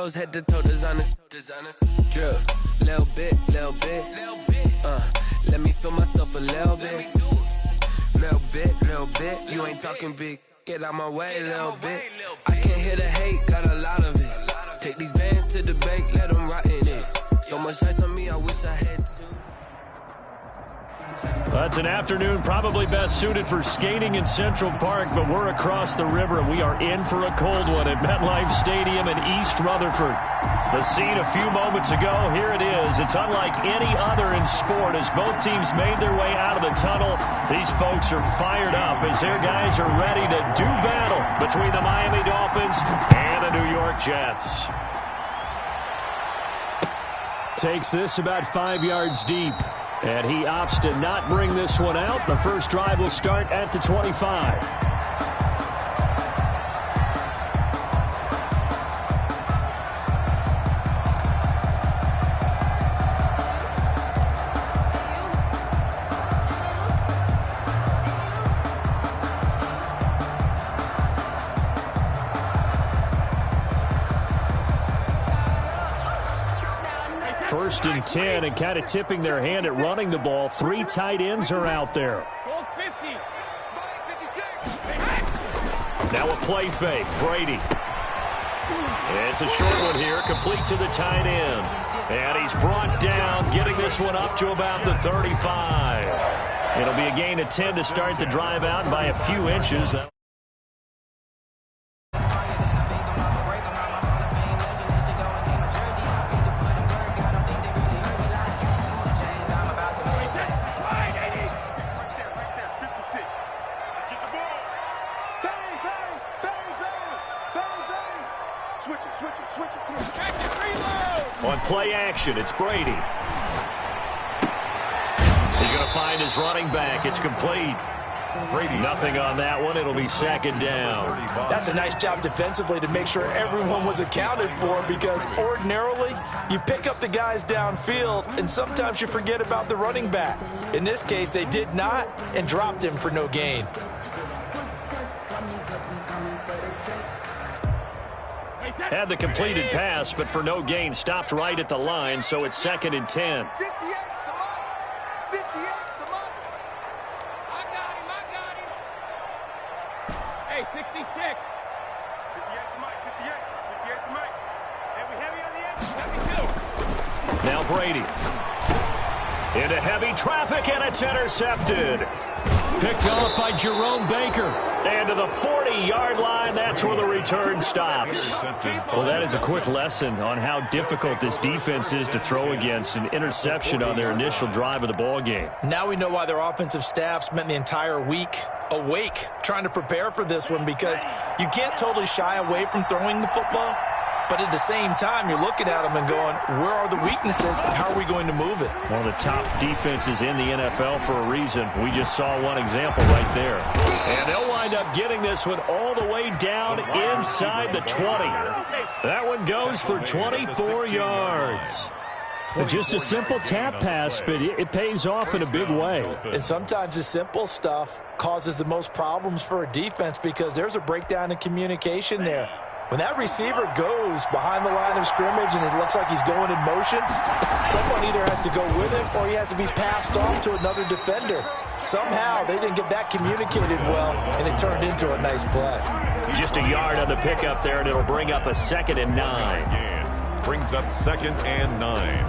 clothes, head to toe, designer. Drip, little bit. Let me feel myself a little bit. Little bit. You ain't talking big. Get out my way, little bit. I can't hear the hate, got a lot of it. Take these bands to the bank, let them rot in it. So much ice on me, I wish I had to. It's an afternoon probably best suited for skating in Central Park, but we're across the river, and we are in for a cold one at MetLife Stadium in East Rutherford. The scene a few moments ago, here it is. It's unlike any other in sport as both teams made their way out of the tunnel. These folks are fired up as their guys are ready to do battle between the Miami Dolphins and the New York Jets. Takes this about 5 yards deep. And he opts to not bring this one out. The first drive will start at the 25. First and 10, and kind of tipping their hand at running the ball. 3 tight ends are out there. Now a play fake. Brady. It's a short one here, complete to the tight end. And he's brought down, getting this one up to about the 35. It'll be a gain of 10 to start the drive out by a few inches. On play action, it's Brady. He's going to find his running back. It's complete. Brady. Nothing on that one. It'll be second down. That's a nice job defensively to make sure everyone was accounted for, because ordinarily you pick up the guys downfield and sometimes you forget about the running back. In this case, they did not and dropped him for no gain. Had the completed pass, but for no gain, stopped right at the line, so it's second and 10. Hey, 66. 58 to Mike, 58 to Mike. And we heavy on the edge, 72. Now Brady. Into heavy traffic, and it's intercepted. Picked off by Jerome Baker. And to the 40-yard line, that's where the return stops. Well, that is a quick lesson on how difficult this defense is to throw against. An interception on their initial drive of the ball game. Now we know why their offensive staff spent the entire week awake trying to prepare for this one, because you can't totally shy away from throwing the football. But at the same time, you're looking at them and going, where are the weaknesses? How are we going to move it? One of the top defenses in the NFL for a reason. We just saw one example right there. And they'll wind up getting this one all the way down inside the 20. That one goes for 24 yards. Just a simple tap pass, but it pays off in a big way. And sometimes the simple stuff causes the most problems for a defense, because there's a breakdown in communication there. When that receiver goes behind the line of scrimmage and it looks like he's going in motion, someone either has to go with him or he has to be passed off to another defender. Somehow they didn't get that communicated well, and it turned into a nice play. Just a yard on the pickup there, and it'll bring up a 2nd and 9. Yeah, brings up 2nd and 9.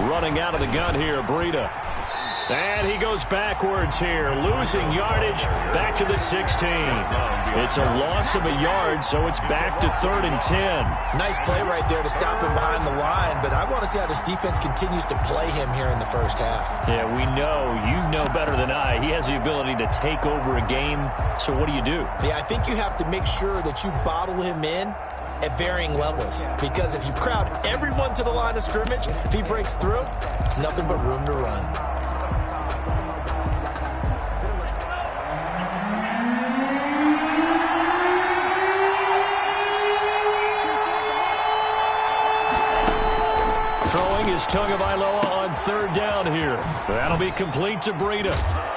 Running out of the gun here, Breida. And he goes backwards here, losing yardage back to the 16. It's a loss of a yard, so it's back to 3rd and 10. Nice play right there to stop him behind the line, but I want to see how this defense continues to play him here in the first half. Yeah, we know. You know better than I. He has the ability to take over a game, so what do you do? Yeah, I think you have to make sure that you bottle him in at varying levels, because if you crowd everyone to the line of scrimmage, if he breaks through, there's nothing but room to run. Throwing is Tagovailoa on third down here. That'll be complete to Breida.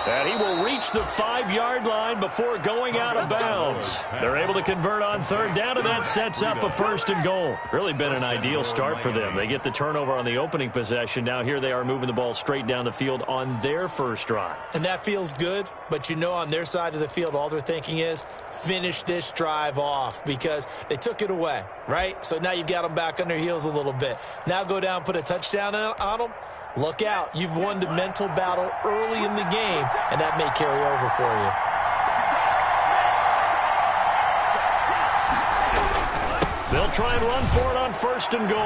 And he will reach the 5-yard line before going out of bounds. They're able to convert on third down, and that sets up a 1st and goal. Really been an ideal start for them. They get the turnover on the opening possession. Now here they are moving the ball straight down the field on their first drive. And that feels good, but you know on their side of the field, all they're thinking is finish this drive off because they took it away, right? So now you've got them back on their heels a little bit. Now go down, put a touchdown on them. Look out. You've won the mental battle early in the game, and that may carry over for you. They'll try and run for it on 1st and goal.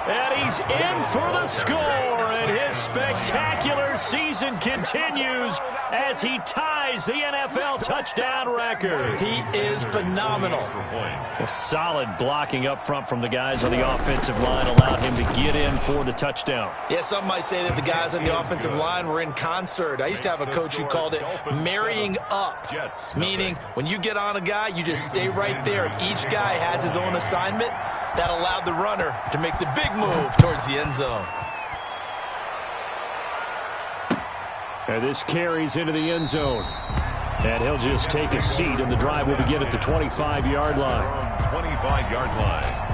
And he's in for the score, and his spectacular season continues as he ties the NFL touchdown record. He is phenomenal. Well, solid blocking up front from the guys on the offensive line allowed him to get in for the touchdown. Yeah, some might say that the guys on the offensive line were in concert. I used to have a coach who called it marrying up, meaning when you get on a guy, you just stay right there. Each guy has his own assignment. That allowed the runner to make the big move towards the end zone. And this carries into the end zone. And he'll just take a seat, and the drive will begin at the 25-yard line. 25-yard line.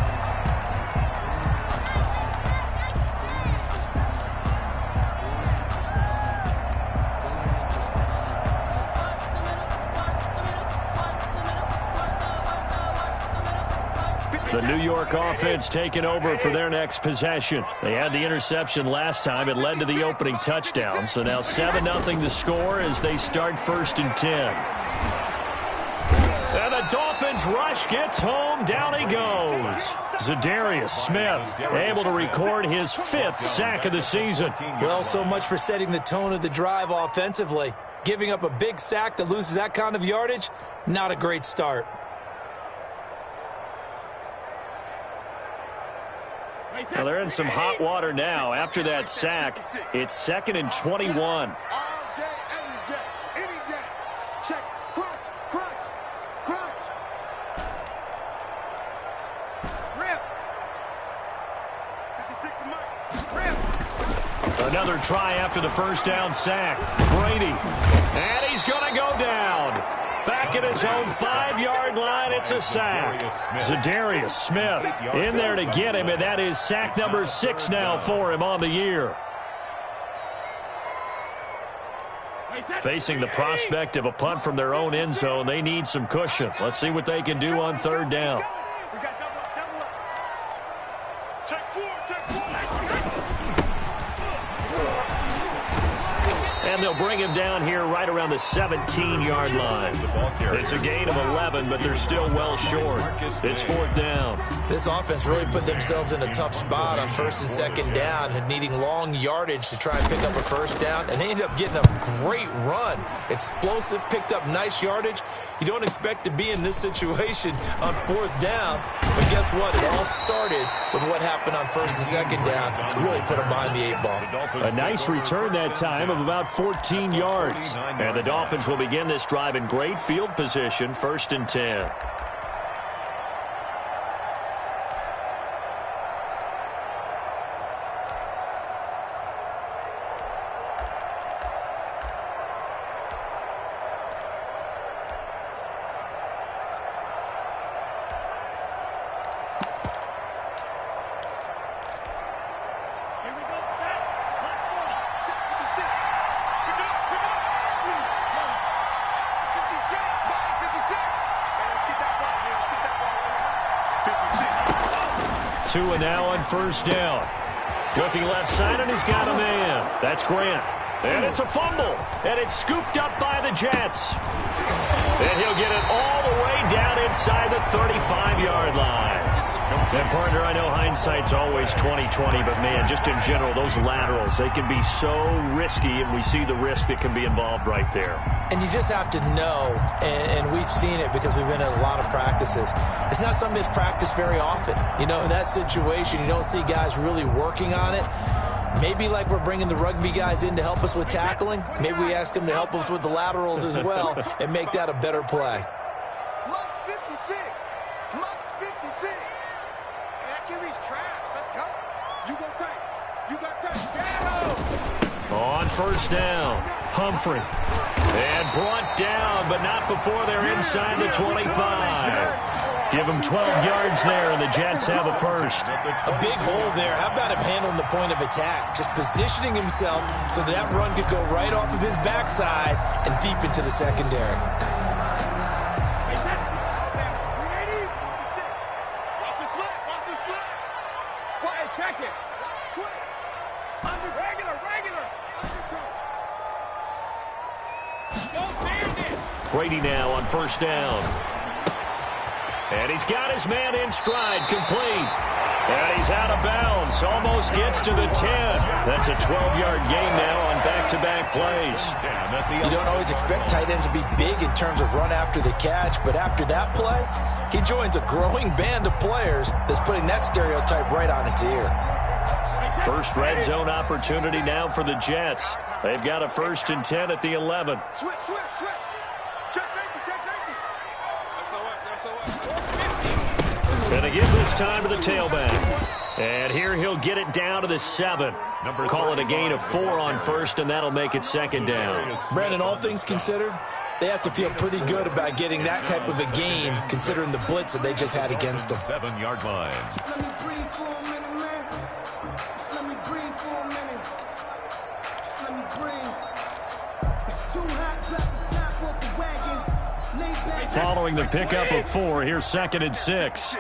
The New York offense taking over for their next possession. They had the interception last time. It led to the opening touchdown. So now 7-0 to score as they start 1st and 10. And the Dolphins rush gets home. Down he goes. Za'Darius Smith able to record his 5th sack of the season. Well, so much for setting the tone of the drive offensively. Giving up a big sack that loses that kind of yardage, not a great start. Well, they're in some hot water now. After that sack, it's 2nd and 21. All day, every day, any day. Check, crunch, crunch, crunch. Rip. 56 to Mike. Rip. Another try after the first down sack. Brady. And he's going to go down. Back at his own 5-yard line, it's a sack. Za'Darius Smith in there to get him, and that is sack number 6 now for him on the year. Facing the prospect of a punt from their own end zone, they need some cushion. Let's see what they can do on third down. We got double up, double up. Check 4, check 4. And they'll bring him down here right around the 17-yard line. It's a gain of 11, but they're still well short. It's 4th down. This offense really put themselves in a tough spot on 1st and 2nd down and needing long yardage to try and pick up a 1st down. And they ended up getting a great run. Explosive, picked up nice yardage. You don't expect to be in this situation on 4th down. But guess what? It all started with what happened on 1st and 2nd down. Really put them behind the 8 ball. A nice return that time of about 14 yards. And the Dolphins will begin this drive in great field position, 1st and 10. And now on 1st down. Looking left side, and he's got a man. That's Grant. And it's a fumble. And it's scooped up by the Jets. And he'll get it all the way down inside the 35-yard line. And, partner, I know hindsight's always 20/20, but, man, just in general, those laterals, they can be so risky, and we see the risk that can be involved right there. And you just have to know, and we've seen it because we've been at a lot of practices. It's not something that's practiced very often. You know, in that situation, you don't see guys really working on it. Maybe like we're bringing the rugby guys in to help us with tackling. Maybe we ask them to help us with the laterals as well and make that a better play. Mike's 56. Mike's 56. And that can reach traps. Let's go. You go tight. You got touch. On first down, Humphrey. And brought down, but not before they're inside the 25. Give him 12 yards there, and the Jets have a first. A big hole there. How about him handling the point of attack? Just positioning himself so that run could go right off of his backside and deep into the secondary. Watch the slip. Watch the slip. Quiet, check it. Twist. Regular. Don't stand it. Brady now on first down. And he's got his man in stride, complete. And he's out of bounds, almost gets to the 10. That's a 12-yard gain now on back-to-back plays. You don't always expect tight ends to be big in terms of run after the catch, but after that play, he joins a growing band of players that's putting that stereotype right on its ear. First red zone opportunity now for the Jets. They've got a 1st and 10 at the 11. Switch. Check safety. SOS. Gonna give this time to the tailback. And here he'll get it down to the 7. Call it a gain of 4 on first, and that'll make it 2nd down. Brandon, all things considered, they have to feel pretty good about getting that type of a gain, considering the blitz that they just had against them. 7-yard line. Let me breathe for a minute, man. Let me breathe for a minute. Let me breathe. It's too hot, drop the top off the wagon. Lay back. Following the pickup of 4, here's 2nd and 6.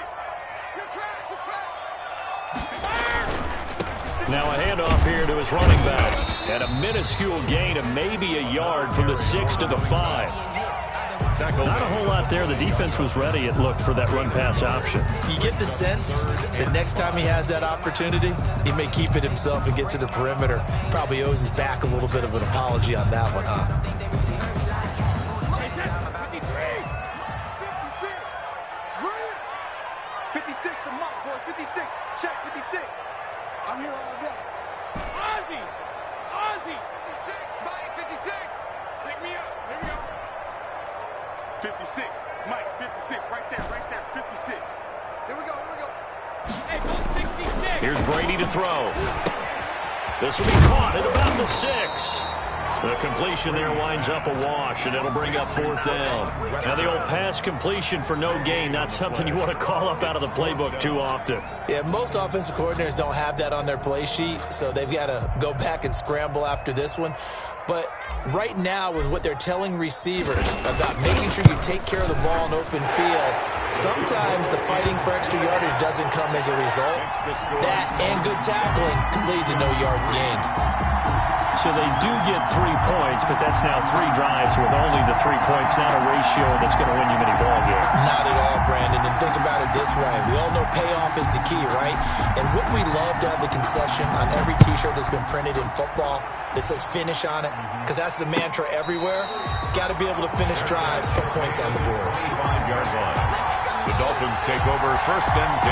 Now a handoff here to his running back. And a minuscule gain of maybe a yard from the 6 to the 5. Not a whole lot there. The defense was ready, it looked, for that run-pass option. You get the sense that next time he has that opportunity, he may keep it himself and get to the perimeter. Probably owes his back a little bit of an apology on that one, huh? 56, the mark, boys. 56. Check 56. I'm here all day. Ozzy. 56, Mike. 56. Pick me up. Here we go. 56, Mike. 56. Right there. 56. Here we go. Hey, go 66. Here's Brady to throw. This will be caught at about the 6. The completion there winds up a wash, and it'll bring up 4th down. Now the old pass completion for no gain, not something you want to call up out of the playbook too often. Yeah, most offensive coordinators don't have that on their play sheet, so they've got to go back and scramble after this one. But right now, with what they're telling receivers about making sure you take care of the ball in open field, sometimes the fighting for extra yardage doesn't come as a result. That and good tackling can lead to no yards gained. So they do get 3 points, but that's now 3 drives with only the 3 points, not a ratio that's going to win you many ball games. Not at all, Brandon. And think about it this way. We all know payoff is the key, right? And wouldn't we love to have the concession on every T-shirt that's been printed in football that says finish on it? Because that's the mantra everywhere. Got to be able to finish drives, put points on the board. 25-yard line. The Dolphins take over 1st and 10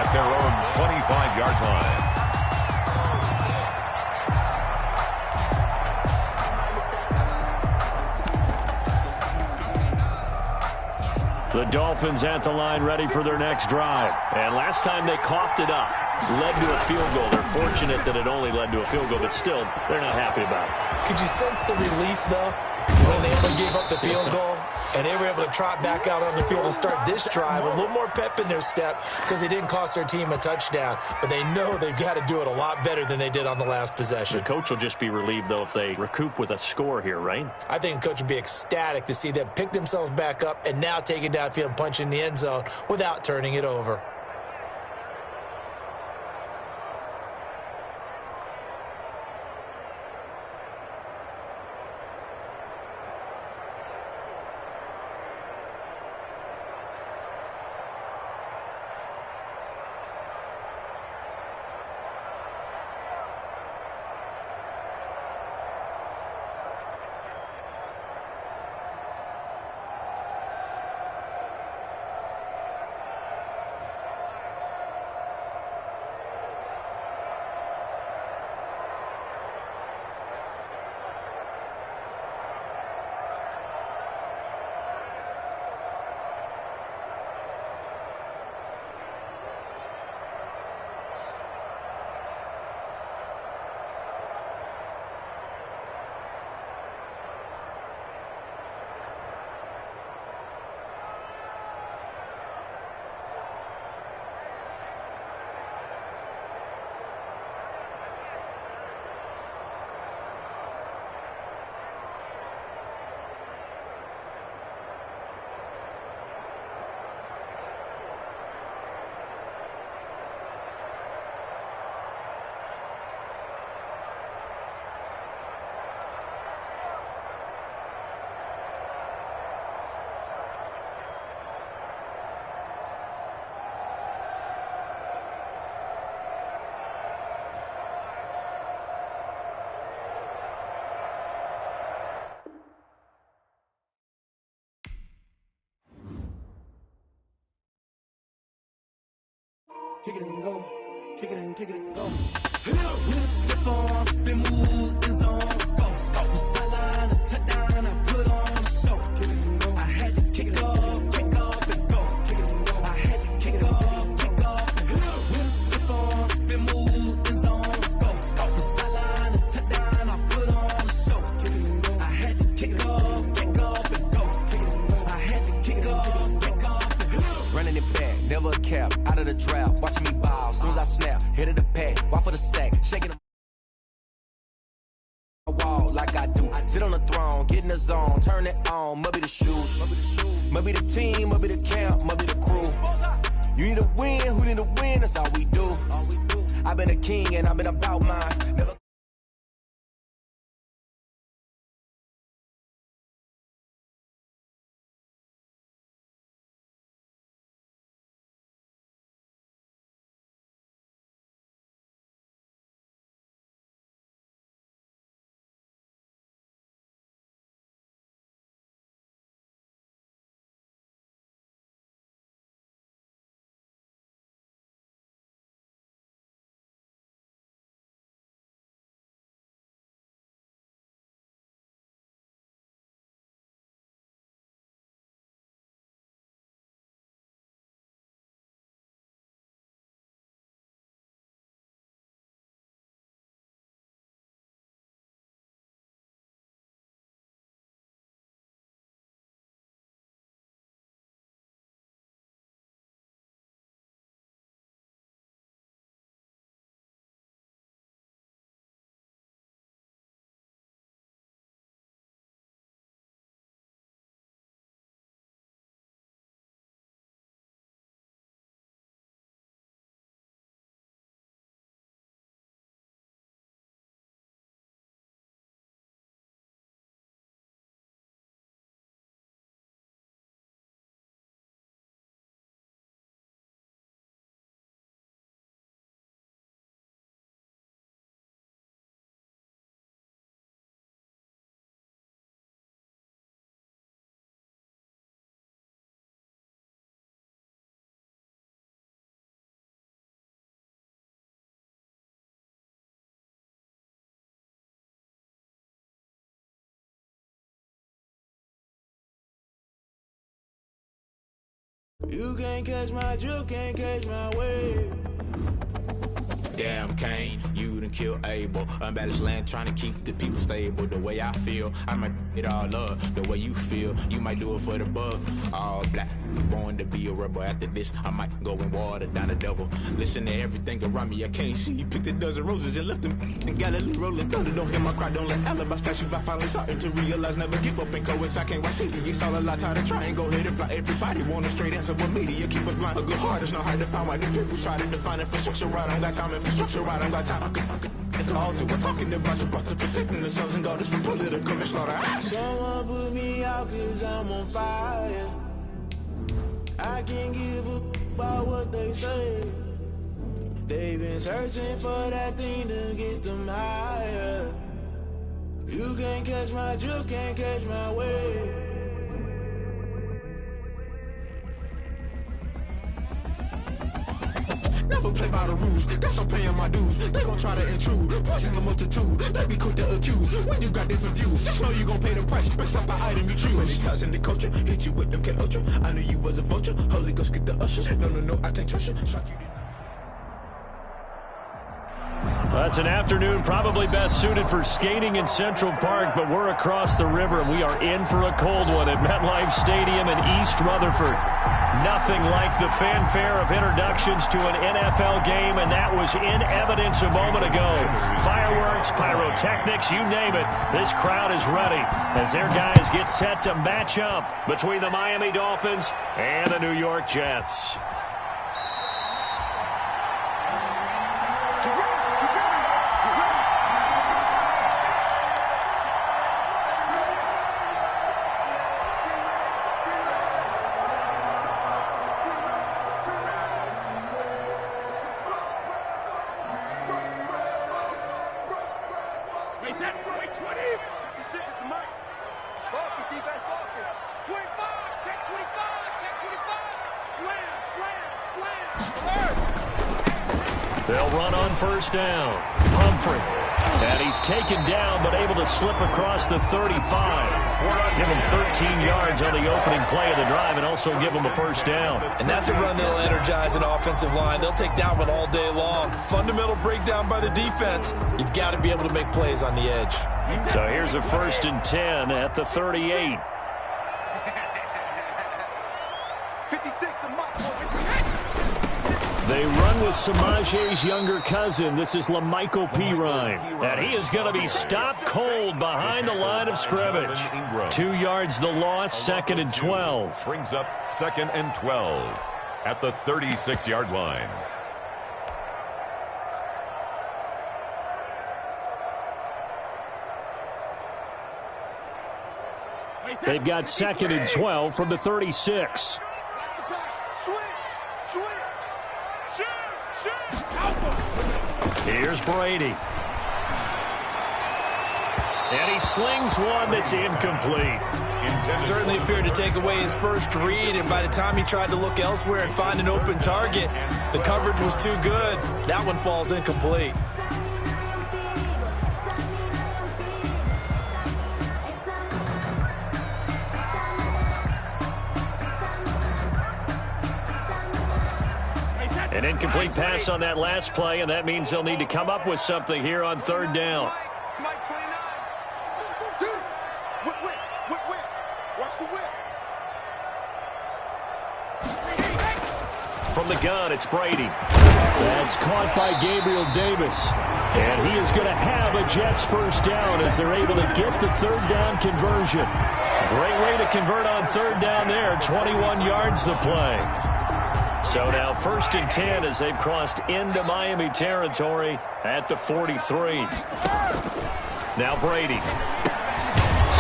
at their own 25-yard line. The Dolphins at the line ready for their next drive. And last time they coughed it up, led to a field goal. They're fortunate that it only led to a field goal, but still, they're not happy about it. Could you sense the relief, though, when they only gave up the field goal? And they were able to trot back out on the field and start this drive with a little more pep in their step because they didn't cost their team a touchdown. But they know they've got to do it a lot better than they did on the last possession. The coach will just be relieved, though, if they recoup with a score here, right? I think the coach would be ecstatic to see them pick themselves back up and now take it downfield and punch in the end zone without turning it over. kick it and go, kick it and go. With a stiff on, spin move, end zone, score. From sideline to touchdown, I put on a show. Kick it and go. I had to kick off and go. Kick it and go. I had to kick off and go. With a stiff on, spin move, end zone, score. From sideline to touchdown, I put on a show. Kick it and go. I had to kick off and go. Kick it and go. I had to kick off and go. Running it back, never a cap, out of the draft, watching me ball. Soon as I snap, hit of the pack, walk for the sack, shaking the wall like I do. Sit on the throne, get in the zone, turn it on. Must be the shoes, must be the team, must be the camp, must be the crew. You need to win, who need to win? That's all we do. I've been a king and I've been about mine. Never. You can't catch my drift, can't catch my wave. Damn, Kane, you done killed Abel. Unbalanced land, trying to keep the people stable. The way I feel, I might it all up. The way you feel, you might do it for the buck. All black, born to be a rebel. After this, I might go and water down the devil. Listen to everything around me, I can't see. You picked a dozen roses and left them in Galilee rolling thunder. Don't hear my cry, don't let alibis pass you. I finally starting to realize, never give up and coincide. Can't watch TV, it's all a lot. Tired of trying, go ahead and fly. Everybody want a straight answer, but media keep us blind. A good heart is not hard to find. Why the people try to define infrastructure right? I don't got time, infrastructure right, I don't got time. I could it's all to we're talking about you, about to protecting the sons and daughters from political manslaughter. Someone put me out cause I'm on fire. I can't give up about what they say. They've been searching for that thing to get them higher. You can't catch my drift, can't catch my wave. Never play by the rules, guess I'm paying my dues. They gon' try to intrude, poison the multitude. They be quick to accuse, when you got different views. Just know you gon' pay the price, based off the item you choose. Many times in the culture, hit you with MK Ultra. I knew you was a vulture, Holy Ghost get the ushers. No, I can't trust you, shock you didn't. That's an afternoon probably best suited for skating in Central Park, but we're across the river and we are in for a cold one at MetLife Stadium in East Rutherford. Nothing like the fanfare of introductions to an NFL game, and that was in evidence a moment ago. Fireworks, pyrotechnics, you name it. This crowd is ready as their guys get set to match up between the Miami Dolphins and the New York Jets. Slam, run on first down. Humphrey. And he's taken down, but able to slip across the 35. Give him 13 yards on the opening play of the drive and also give him a first down. And that's a run that'll energize an offensive line. They'll take that one all day long. Fundamental breakdown by the defense. You've got to be able to make plays on the edge. So here's a 1st and 10 at the 38. They run with Samaje's younger cousin. This is LaMichael Pirine. And he is going to be stopped cold behind the line of scrimmage. 2 yards the loss, 2nd and 12. Brings up 2nd and 12 at the 36-yard line. They've got 2nd and 12 from the 36. Here's Brady. And he slings one that's incomplete. Certainly appeared to take away his first read, and by the time he tried to look elsewhere and find an open target, the coverage was too good. That one falls incomplete. An incomplete pass on that last play, and that means they'll need to come up with something here on 3rd down. From the gun, it's Brady. That's caught by Gabriel Davis. And he is going to have a Jets first down as they're able to get the 3rd down conversion. Great way to convert on 3rd down there. 21 yards the play. So now 1st and 10 as they've crossed into Miami territory at the 43. Now Brady.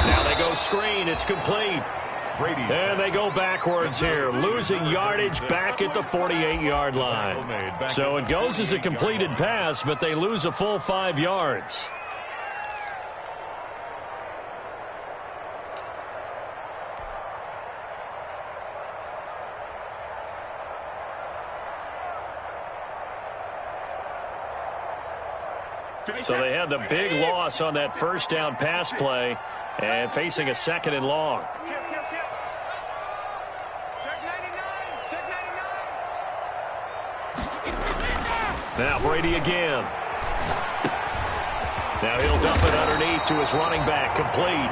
Now they go screen. It's complete. Brady. And they go backwards here, losing yardage back at the 48-yard line. So it goes as a completed pass, but they lose a full 5 yards. So they had the big loss on that 1st down pass play and facing a 2nd and long. Now Brady again. Now he'll dump it underneath to his running back, complete.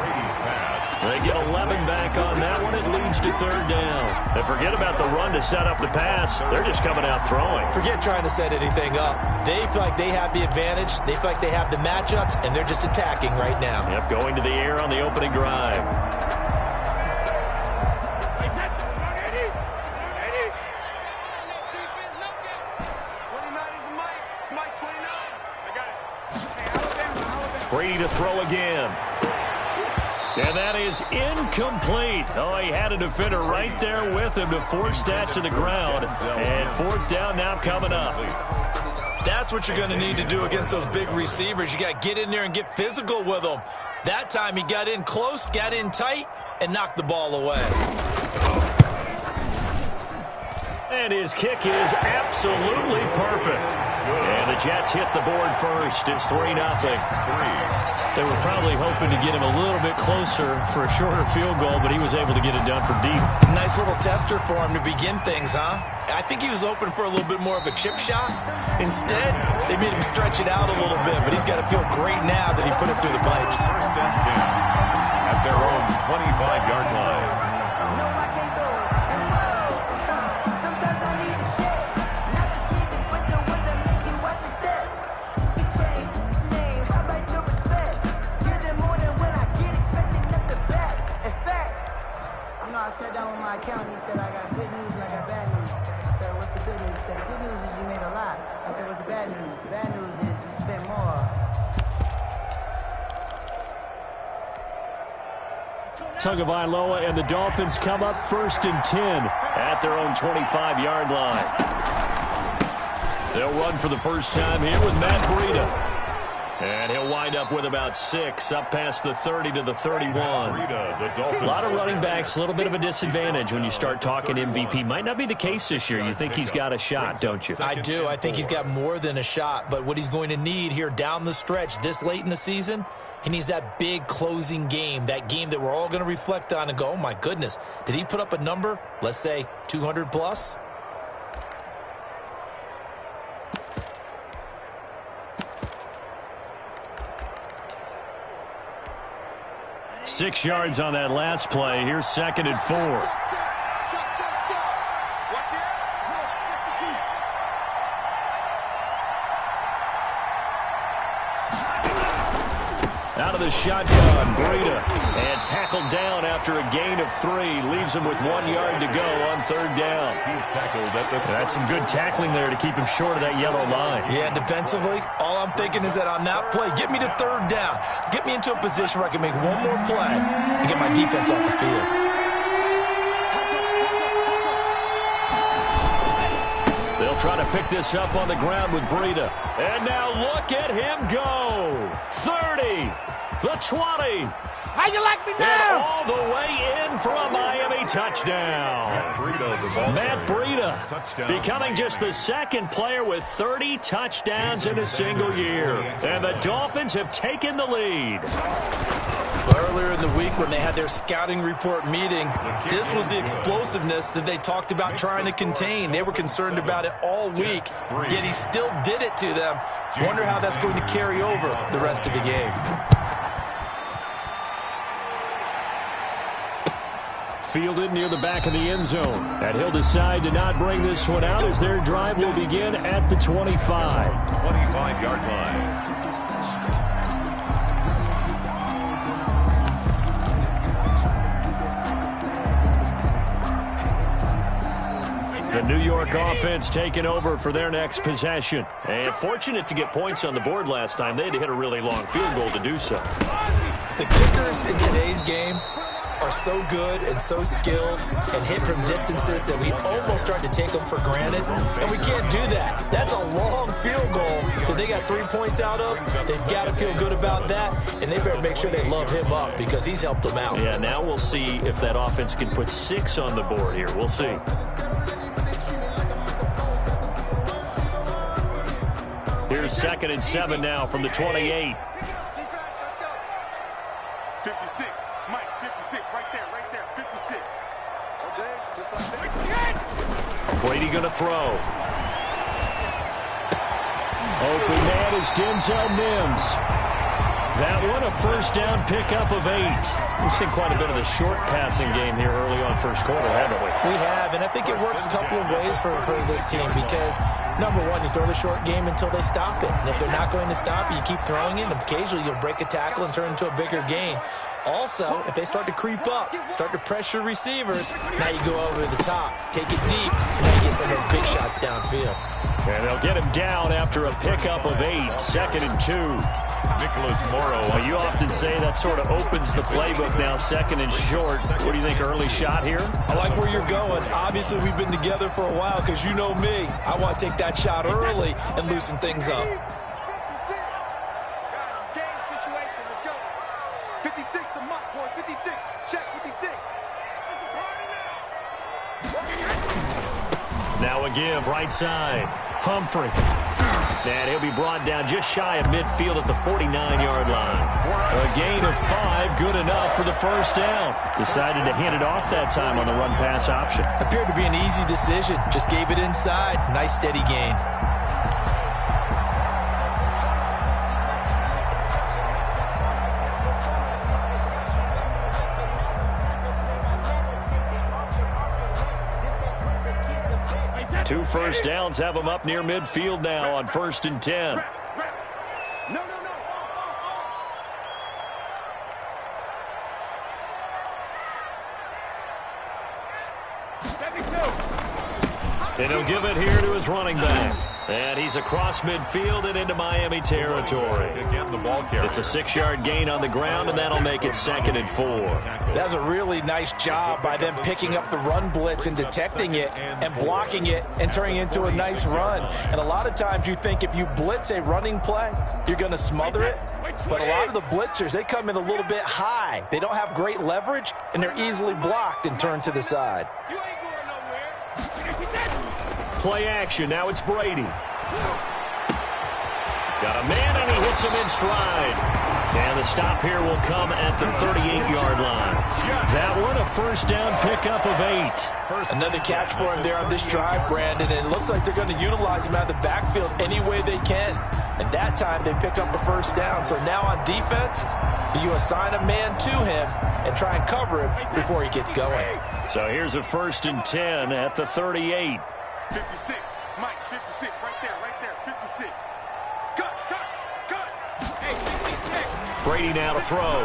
They get 11 back on that one. It leads to 3rd down. And forget about the run to set up the pass. They're just coming out throwing. Forget trying to set anything up. They feel like they have the advantage. They feel like they have the matchups, and they're just attacking right now. Yep, going to the air on the opening drive. Brady to throw again. And that is incomplete. Oh, he had a defender right there with him to force that to the ground. And 4th down now coming up. That's what you're going to need to do against those big receivers. You got to get in there and get physical with them. That time he got in close, got in tight, and knocked the ball away. And his kick is absolutely perfect. And the Jets hit the board first. It's 3-0. They were probably hoping to get him a little bit closer for a shorter field goal, but he was able to get it done from deep. Nice little tester for him to begin things, huh? I think he was open for a little bit more of a chip shot. Instead, they made him stretch it out a little bit, but he's got to feel great now that he put it through the pipes. 1st and 10 at their own 25-yard line. I sat down with my accountant. He said, I got good news and I got bad news. I said, what's the good news? He said, the good news is you made a lot. I said, what's the bad news? The bad news is you spent more. Tagovailoa and the Dolphins come up 1st and 10 at their own 25-yard line. They'll run for the first time here with Matt Breida. And he'll wind up with about 6, up past the 30 to the 31. A lot of running backs, a little bit of a disadvantage when you start talking MVP. Might not be the case this year. You think he's got a shot, don't you? I do. I think he's got more than a shot. But what he's going to need here down the stretch this late in the season, he needs that big closing game, that game that we're all going to reflect on and go, oh, my goodness, did he put up a number, let's say 200 plus? Six yards on that last play. Here's 2nd and 4. Out of the shotgun, Breida, and tackled down after a gain of 3. Leaves him with 1 yard to go on 3rd down. That's some good tackling there to keep him short of that yellow line. Yeah, defensively, all I'm thinking is that on that play, get me to 3rd down. Get me into a position where I can make one more play and get my defense off the field. They'll try to pick this up on the ground with Breida. And now look at him go. 30, the 20. How you like me now? And all the way in for a Miami touchdown. Matt Breida becoming just the 2nd player with 30 touchdowns in a single year. And the Dolphins have taken the lead. Earlier in the week when they had their scouting report meeting, this was the explosiveness that they talked about trying to contain. They were concerned about it all week, yet he still did it to them. Wonder how that's going to carry over the rest of the game. Fielded near the back of the end zone. And he'll decide to not bring this one out as their drive will begin at the 25. 25-yard line. The New York offense taking over for their next possession. And fortunate to get points on the board last time. They had to hit a really long field goal to do so. The kickers in today's game are so good and so skilled and hit from distances that we almost start to take them for granted. And we can't do that. That's a long field goal that they got 3 points out of. They've got to feel good about that, and they better make sure they love him up because he's helped them out. Yeah, now we'll see if that offense can put 6 on the board here. We'll see. Here's 2nd and 7 now from the 28. 56, Mike, 56, right there, 56. All day, just like that. Brady gonna throw. Open man is Denzel Mims. That one a 1st down pickup of 8. We've seen quite a bit of the short passing game here early on 1st quarter, haven't we? We have, and I think it works a couple of ways for this team because, number one, you throw the short game until they stop it. And if they're not going to stop it, you keep throwing it, and occasionally you'll break a tackle and turn into a bigger gain. Also, if they start to creep up, start to pressure receivers, now you go over the top, take it deep, and now you get some of those big shots downfield. And they'll get him down after a pickup of 8, 2nd and 2. Nicholas Morrow. Well, you often say that sort of opens the playbook now, 2nd and short. What do you think, early shot here? I like where you're going. Obviously, we've been together for a while because you know me. I want to take that shot early and loosen things up. Guys, game situation. Let's go. 56, the muck, boy. 56. Check 56. Now a give, right side. Humphrey. And he'll be brought down just shy of midfield at the 49-yard line. A gain of 5, good enough for the 1st down. Decided to hand it off that time on the run-pass option. Appeared to be an easy decision. Just gave it inside. Nice, steady gain. Two 1st downs have them up near midfield now on 1st and 10. No. And he'll give it here to his running back. And he's across midfield and into Miami territory. Again, the ball carrier. It's a 6-yard gain on the ground, and that'll make it 2nd and 4. That's a really nice job by them picking up the run blitz and detecting it and blocking it and turning it into a nice run. And a lot of times you think if you blitz a running play, you're going to smother it. But a lot of the blitzers, they come in a little bit high. They don't have great leverage, and they're easily blocked and turned to the side. You ain't going nowhere. Play action. Now it's Brady. Got a man, and he hits him in stride. And the stop here will come at the 38-yard line. That one, a first down pickup of 8. Another catch for him there on this drive, Brandon. And it looks like they're going to utilize him out of the backfield any way they can. And that time they pick up a first down. So now on defense, do you assign a man to him and try and cover him before he gets going? So here's a 1st and 10 at the 38. 56. Mike, 56. Right there. 56. Cut. Hey, 56. Brady now to throw.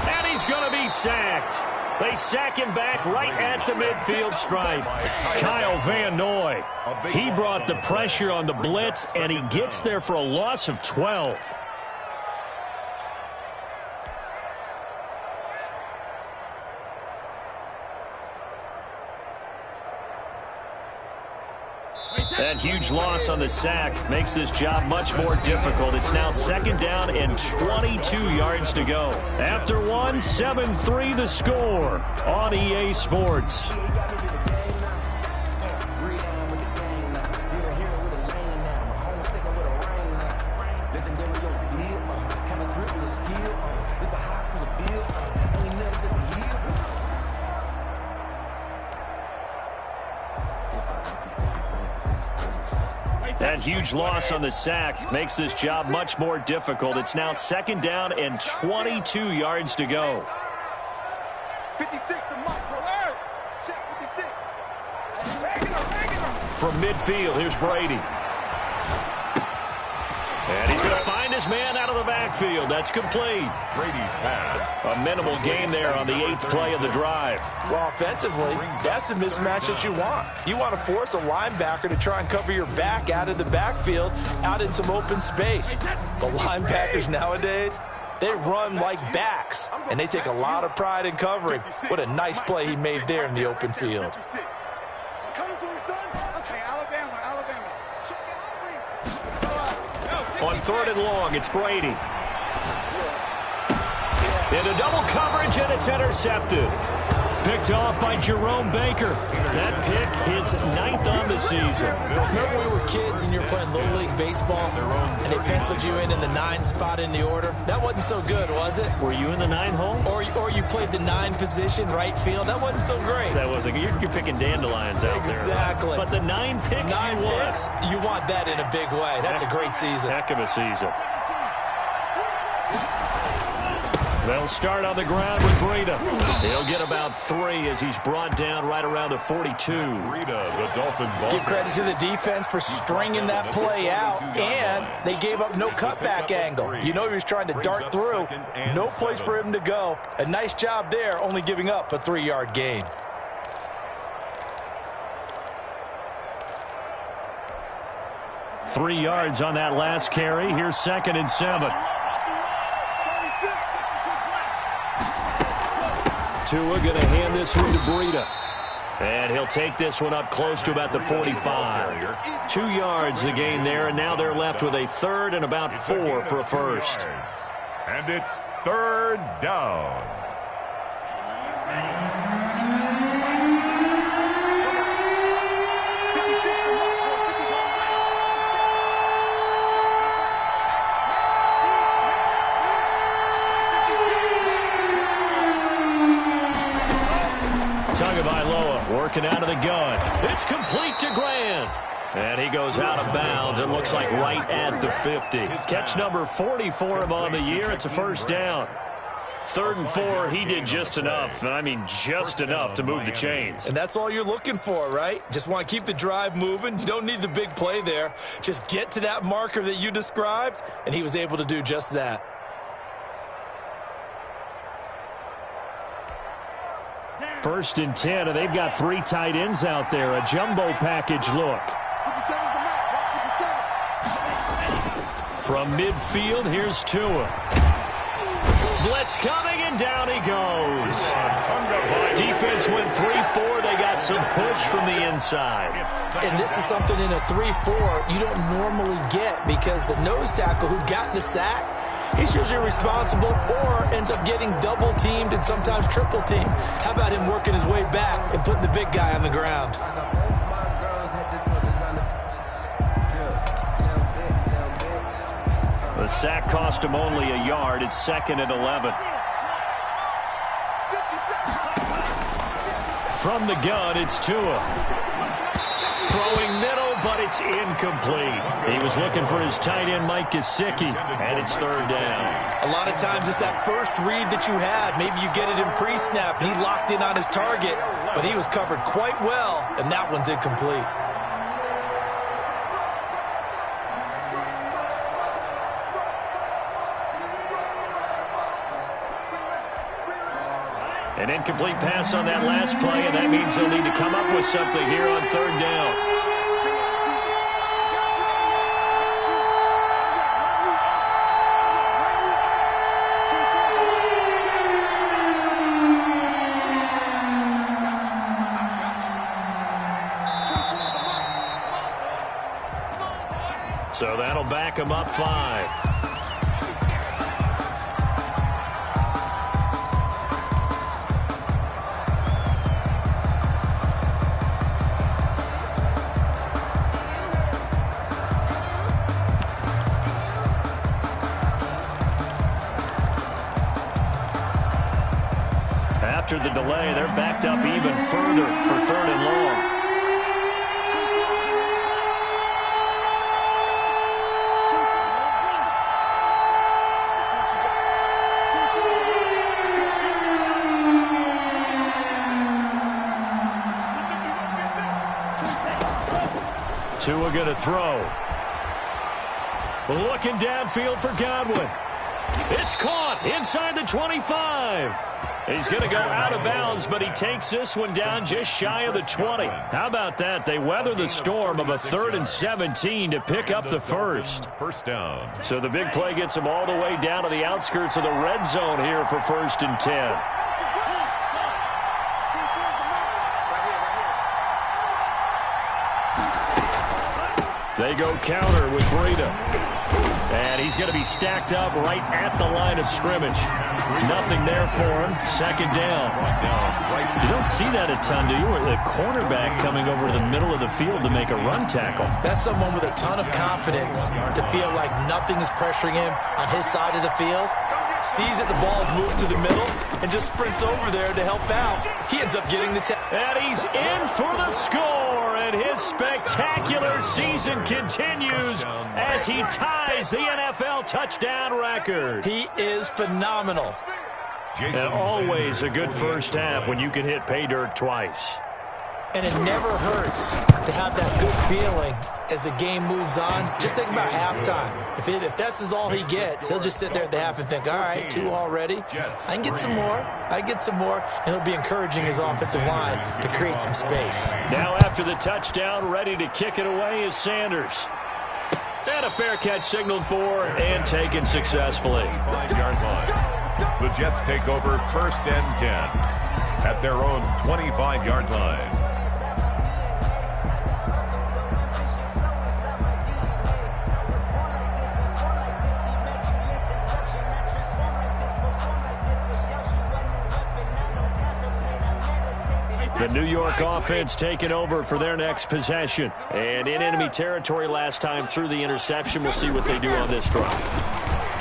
And he's going to be sacked. They sack him back right at the midfield stripe. Kyle Van Noy. He brought the pressure on the blitz, and he gets there for a loss of 12. That huge loss on the sack makes this job much more difficult. It's now 2nd down and 22 yards to go. After one, 7-3 the score on EA Sports. That huge loss on the sack makes this job much more difficult. It's now 2nd down and 22 yards to go. 56 to Mike. Check 56. From midfield, here's Brady. And he's going to find his man out of the backfield. That's complete. Brady's pass. A minimal gain there on the 8th play of the drive. Well, offensively, that's the mismatch that you want. You want to force a linebacker to try and cover your back out of the backfield, out in some open space. The linebackers nowadays, they run like backs, and they take a lot of pride in covering. What a nice play he made there in the open field. On 3rd and long, it's Brady. Into double coverage, and it's intercepted. Picked off by Jerome Baker. That pick, his 9th on the season. Remember we were kids and you were playing Little League Baseball, and they penciled you in the 9 spot in the order? That wasn't so good, was it? Were you in the 9 hole? Or you played the 9 position, right field? That wasn't so great. That wasn't. You're picking dandelions out there. Exactly. But the 9 picks 9 picks, you want that in a big way. That's a great season. Heck of a season. They'll start on the ground with Breida. He'll get about 3 as he's brought down right around the 42. Breida, the Dolphins ball. Give credit to the defense for stringing that play out, and they gave up no cutback angle. You know he was trying to dart through. No place for him to go. A nice job there, only giving up a 3-yard gain. Three yards on that last carry. Here's 2nd and 7. Tua going to hand this one to Breida. And he'll take this one up close to about the 45. 2 yards the gain there, and now they're left with a 3rd and about 4 for a first. And it's 3rd down. Working out of the gun. It's complete to Grant. And he goes out of bounds. It looks like right at the 50. Catch number 40 for him on the year. It's a first down. 3rd and 4, he did just enough, and I mean just enough to move the chains. And that's all you're looking for, right? Just want to keep the drive moving. You don't need the big play there. Just get to that marker that you described, and he was able to do just that. 1st and 10, and they've got 3 tight ends out there. A jumbo package look. From midfield, here's Tua. Blitz coming, and down he goes. Defense went 3-4. They got some push from the inside. And this is something in a 3-4 you don't normally get, because the nose tackle who got the sack, he's usually responsible or ends up getting double-teamed and sometimes triple-teamed. How about him working his way back and putting the big guy on the ground? The sack cost him only a yard. It's 2nd and 11. From the gun, it's Tua. Throwing middle, but it's incomplete. He was looking for his tight end, Mike Gesicki, and it's 3rd down. A lot of times it's that first read that you had. Maybe you get it in pre-snap, and he locked in on his target, but he was covered quite well, and that one's incomplete. An incomplete pass on that last play, and that means they'll need to come up with something here on 3rd down. So that'll back them up 5. After the delay, they're backed up even further for 3rd and long. Tua going to throw. Looking downfield for Godwin. It's caught inside the 25. He's going to go out of bounds, but he takes this one down just shy of the 20. How about that? They weather the storm of a 3rd and 17 to pick up the first. First down. So the big play gets them all the way down to the outskirts of the red zone here for 1st and 10. They go counter with Breida. And he's going to be stacked up right at the line of scrimmage. Nothing there for him. 2nd down. You don't see that a ton, do you? Where the cornerback coming over to the middle of the field to make a run tackle. That's someone with a ton of confidence to feel like nothing is pressuring him on his side of the field. Sees that the ball's moved to the middle and just sprints over there to help out. He ends up getting the tackle. And he's in for the score, and his spectacular season continues as he ties the NFL touchdown record. He is phenomenal. And always a good first half when you can hit pay dirt twice. And it never hurts to have that good feeling as the game moves on. Just think about halftime. If that's all he gets, he'll just sit there at the half and think, all right, 2 already. I can get some more. And he'll be encouraging his offensive line to create some space. Now after the touchdown, ready to kick it away is Sanders. And a fair catch signaled for and taken successfully. 5-yard line. The Jets take over 1st and 10 at their own 25-yard line. The New York offense taking over for their next possession. And in enemy territory last time through the interception. We'll see what they do on this drive.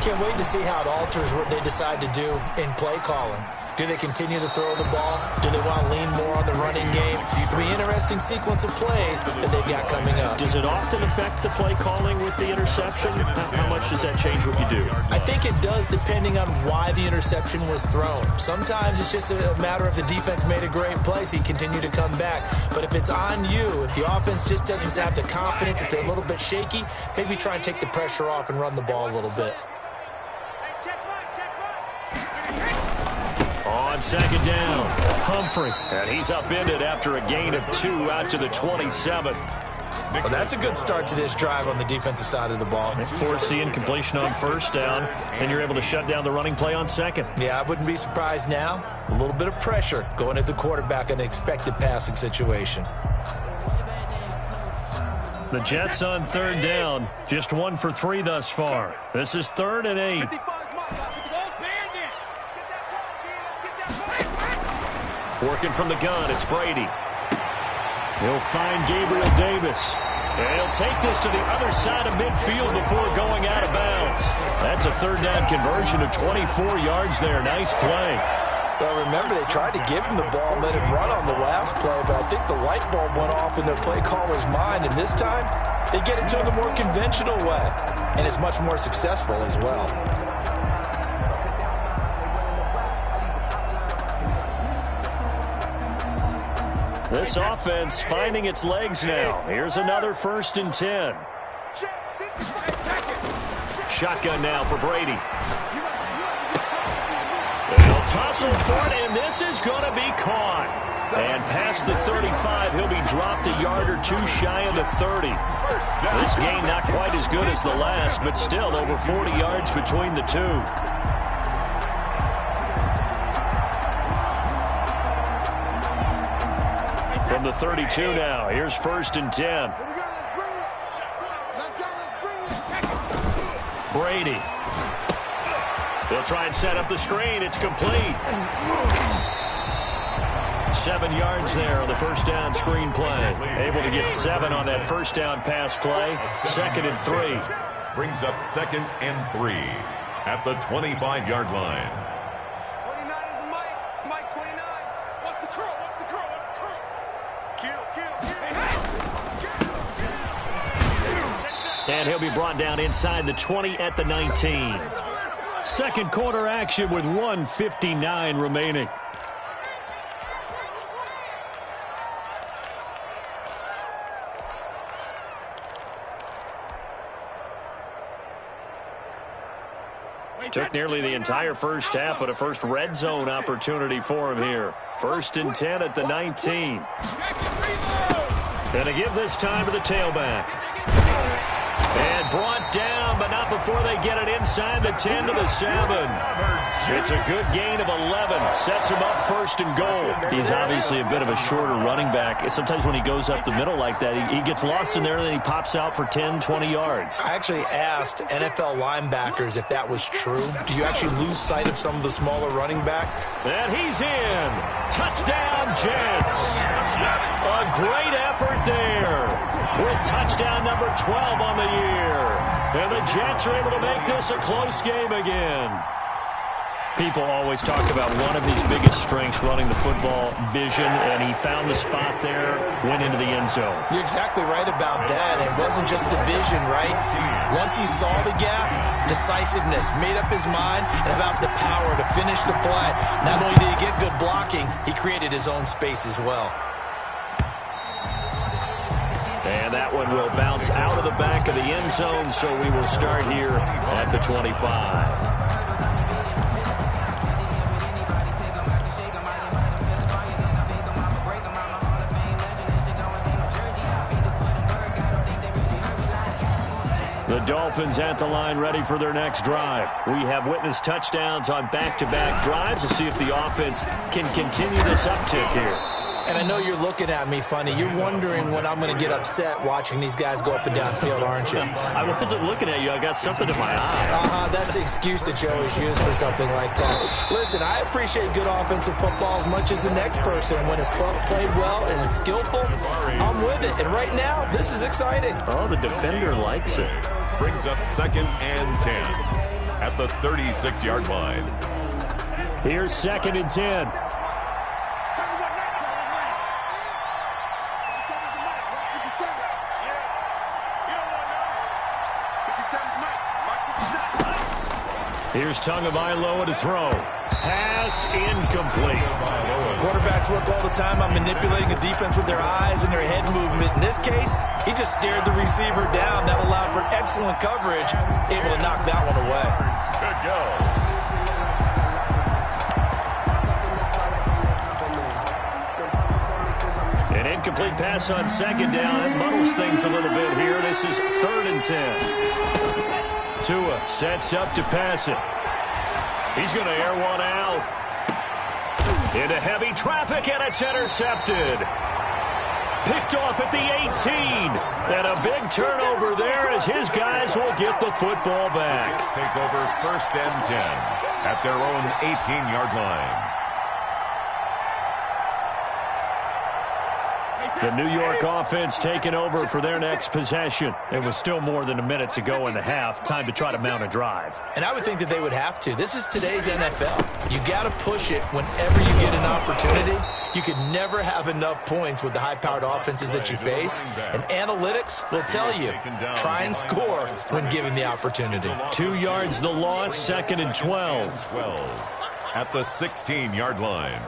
Can't wait to see how it alters what they decide to do in play calling. Do they continue to throw the ball? Do they want to lean more on the running game? It'll be an interesting sequence of plays that they've got coming up. Does it often affect the play calling with the interception? How much does that change what you do? I think it does, depending on why the interception was thrown. Sometimes it's just a matter of the defense made a great play, so you continue to come back. But if it's on you, if the offense just doesn't have the confidence, if they're a little bit shaky, maybe try and take the pressure off and run the ball a little bit. On on second down. Humphrey, and he's upended after a gain of 2 out to the 27. Well, that's a good start to this drive on the defensive side of the ball. Force the incompletion on first down, and you're able to shut down the running play on second. Yeah, I wouldn't be surprised now. A little bit of pressure going at the quarterback in an expected passing situation. The Jets on third down, just 1 for 3 thus far. This is 3rd and 8. Working from the gun, it's Brady. He'll find Gabriel Davis. And he'll take this to the other side of midfield before going out of bounds. That's a 3rd down conversion of 24 yards there. Nice play. Well, remember, they tried to give him the ball and let him run on the last play, but I think the light bulb went off in their play caller's mind, and this time they get it to him the more conventional way, and it's much more successful as well. This offense finding its legs now. Here's another 1st and 10. Shotgun now for Brady. They'll toss him for it, and this is going to be caught. And past the 35, he'll be dropped a yard or 2 shy of the 30. This gain not quite as good as the last, but still over 40 yards between the two. From the 32 now, here's 1st and 10. Brady. They'll try and set up the screen. It's complete. 7 yards there on the first down screen play. Able to get 7 on that first down pass play. 2nd and 3. Brings up 2nd and 3 at the 25-yard line. 29 is Mike. Mike 29. What's the curl? What's the curl? What's the curl? Kill. And he'll be brought down inside the 20 at the 19. Second quarter action with 1:59 remaining. Took nearly the entire first half, but a first red zone opportunity for him here. 1st and 10 at the 19. Gonna give this time to the tailback. And brought down, but not before they get it inside the 10 to the 7. It's a good gain of 11. Sets him up 1st and goal. He's obviously a bit of a shorter running back. Sometimes when he goes up the middle like that, he gets lost in there, and then he pops out for 10, 20 yards. I actually asked NFL linebackers if that was true. Do you actually lose sight of some of the smaller running backs? And he's in. Touchdown, Jets. A great effort there with touchdown number 12 on the year. And the Jets are able to make this a close game again. People always talk about one of his biggest strengths running the football, vision, and he found the spot there, went into the end zone. You're exactly right about that. It wasn't just the vision, right? Once he saw the gap, decisiveness, made up his mind, and about the power to finish the play. Not only did he get good blocking, he created his own space as well. And that one will bounce out of the back of the end zone, so we will start here at the 25. The Dolphins at the line ready for their next drive. We have witnessed touchdowns on back-to-back drives. We'll see if the offense can continue this uptick here. And I know you're looking at me funny. You're wondering when I'm going to get upset watching these guys go up and down field, aren't you? I wasn't looking at you. I got something in my eye. That's the excuse that you always use for something like that. Listen, I appreciate good offensive football as much as the next person. When it's played well and is skillful, I'm with it. And right now, this is exciting. Oh, the defender likes it. Brings up 2nd and 10 at the 36-yard line. Here's 2nd and 10. Here's Tagovailoa to throw. Pass incomplete. Quarterbacks work all the time on manipulating a defense with their eyes and their head movement. In this case, he just stared the receiver down. That allowed for excellent coverage, able to knock that one away. Good go. An incomplete pass on second down. That muddles things a little bit here. This is 3rd and 10. Tua sets up to pass it. He's going to air one out. Into heavy traffic, and it's intercepted. Picked off at the 18. And a big turnover there as his guys will get the football back. Take over 1st and 10 at their own 18-yard line. The New York offense taking over for their next possession. It was still more than a minute to go in the half. Time to try to mount a drive. And I would think that they would have to. This is today's NFL. You got to push it whenever you get an opportunity. You can never have enough points with the high-powered offenses that you face. And analytics will tell you, try and score when given the opportunity. 2 yards the loss, 2nd and 12. At the 16-yard line.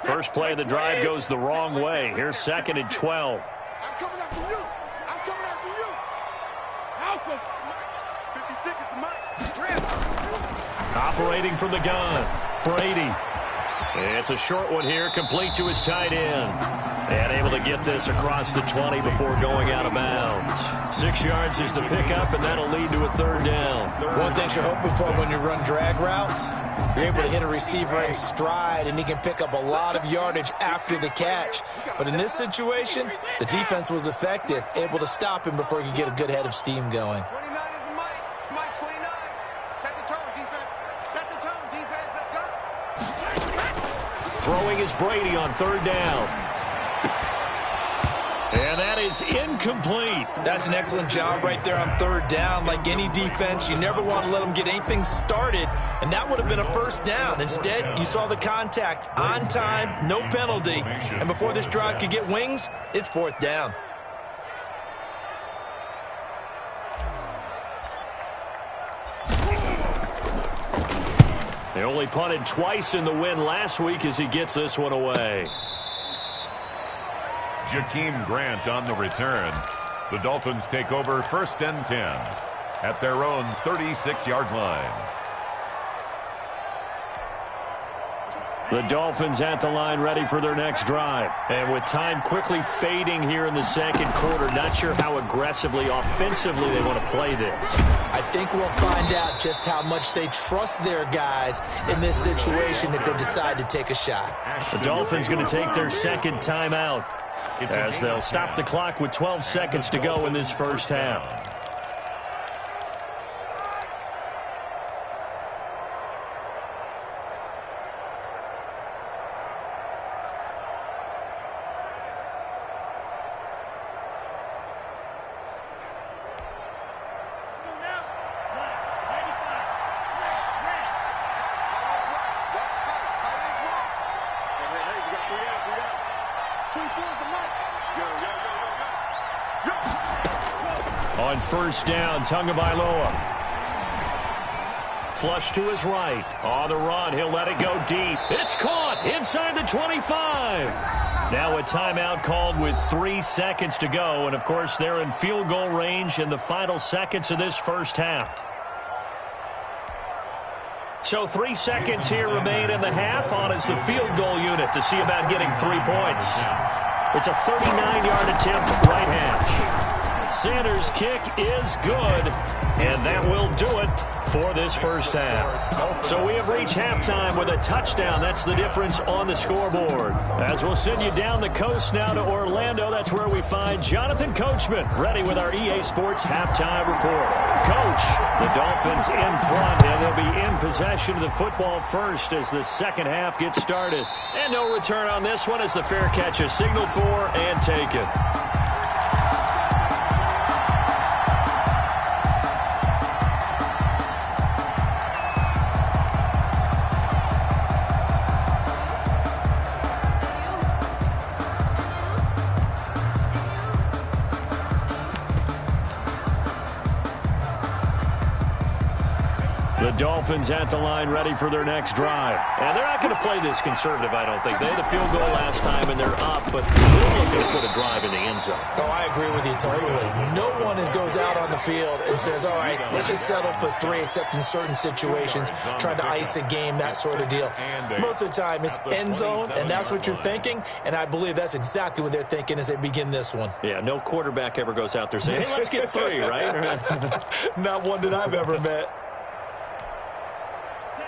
First play of the drive goes the wrong way. Here's 2nd and 12. I'm coming after you. I'm coming after you. Alpha. 56 is mine. Operating from the gun. Brady. It's a short one here, complete to his tight end. And able to get this across the 20 before going out of bounds. 6 yards is the pickup, and that'll lead to a 3rd down. One thing you're hoping for when you run drag routes, you're able to hit a receiver in stride, and he can pick up a lot of yardage after the catch. But in this situation, the defense was effective, able to stop him before he could get a good head of steam going. 29 is Mike. Mike 29. Set the tone, defense. Set the tone, defense. Let's go. Throwing is Brady on 3rd down. And that is incomplete. That's an excellent job right there on 3rd down. Like any defense, you never want to let them get anything started, and that would have been a 1st down. Instead, you saw the contact on time, no penalty. And before this drive could get wings, it's 4th down. They only punted twice in the win last week as he gets this one away. Jakeem Grant on the return. The Dolphins take over 1st and 10 at their own 36-yard line. The Dolphins at the line ready for their next drive. And with time quickly fading here in the 2nd quarter, not sure how aggressively, offensively they want to play this. I think we'll find out just how much they trust their guys in this situation if they decide to take a shot. The Dolphins going to take their 2nd timeout as they'll stop the clock with 12 seconds to go in this 1st half. On 1st down, Tagovailoa. Flush to his right. On the run, he'll let it go deep. It's caught inside the 25. Now a timeout called with 3 seconds to go. And, of course, they're in field goal range in the final seconds of this 1st half. So 3 seconds here remain in the half. On is the field goal unit to see about getting 3 points. It's a 39-yard attempt, right hash. Sanders' kick is good, and that will do it for this 1st half. So we have reached halftime with a touchdown. That's the difference on the scoreboard. As we'll send you down the coast now to Orlando, that's where we find Jonathan Coachman ready with our EA Sports halftime report. Coach, the Dolphins in front, and they'll be in possession of the football first as the 2nd half gets started. And no return on this one as the fair catch is signaled for and taken. The Dolphins at the line ready for their next drive. And they're not going to play this conservative, I don't think. They had a field goal last time, and they're up, but they're looking to put a drive in the end zone. Oh, I agree with you totally. No one goes out on the field and says, all right, let's just settle for 3, except in certain situations, trying to ice a game, that sort of deal. Most of the time, it's end zone, and that's what you're thinking, and I believe that's exactly what they're thinking as they begin this one. Yeah, no quarterback ever goes out there saying, hey, let's get 3, right? Not one that I've ever met.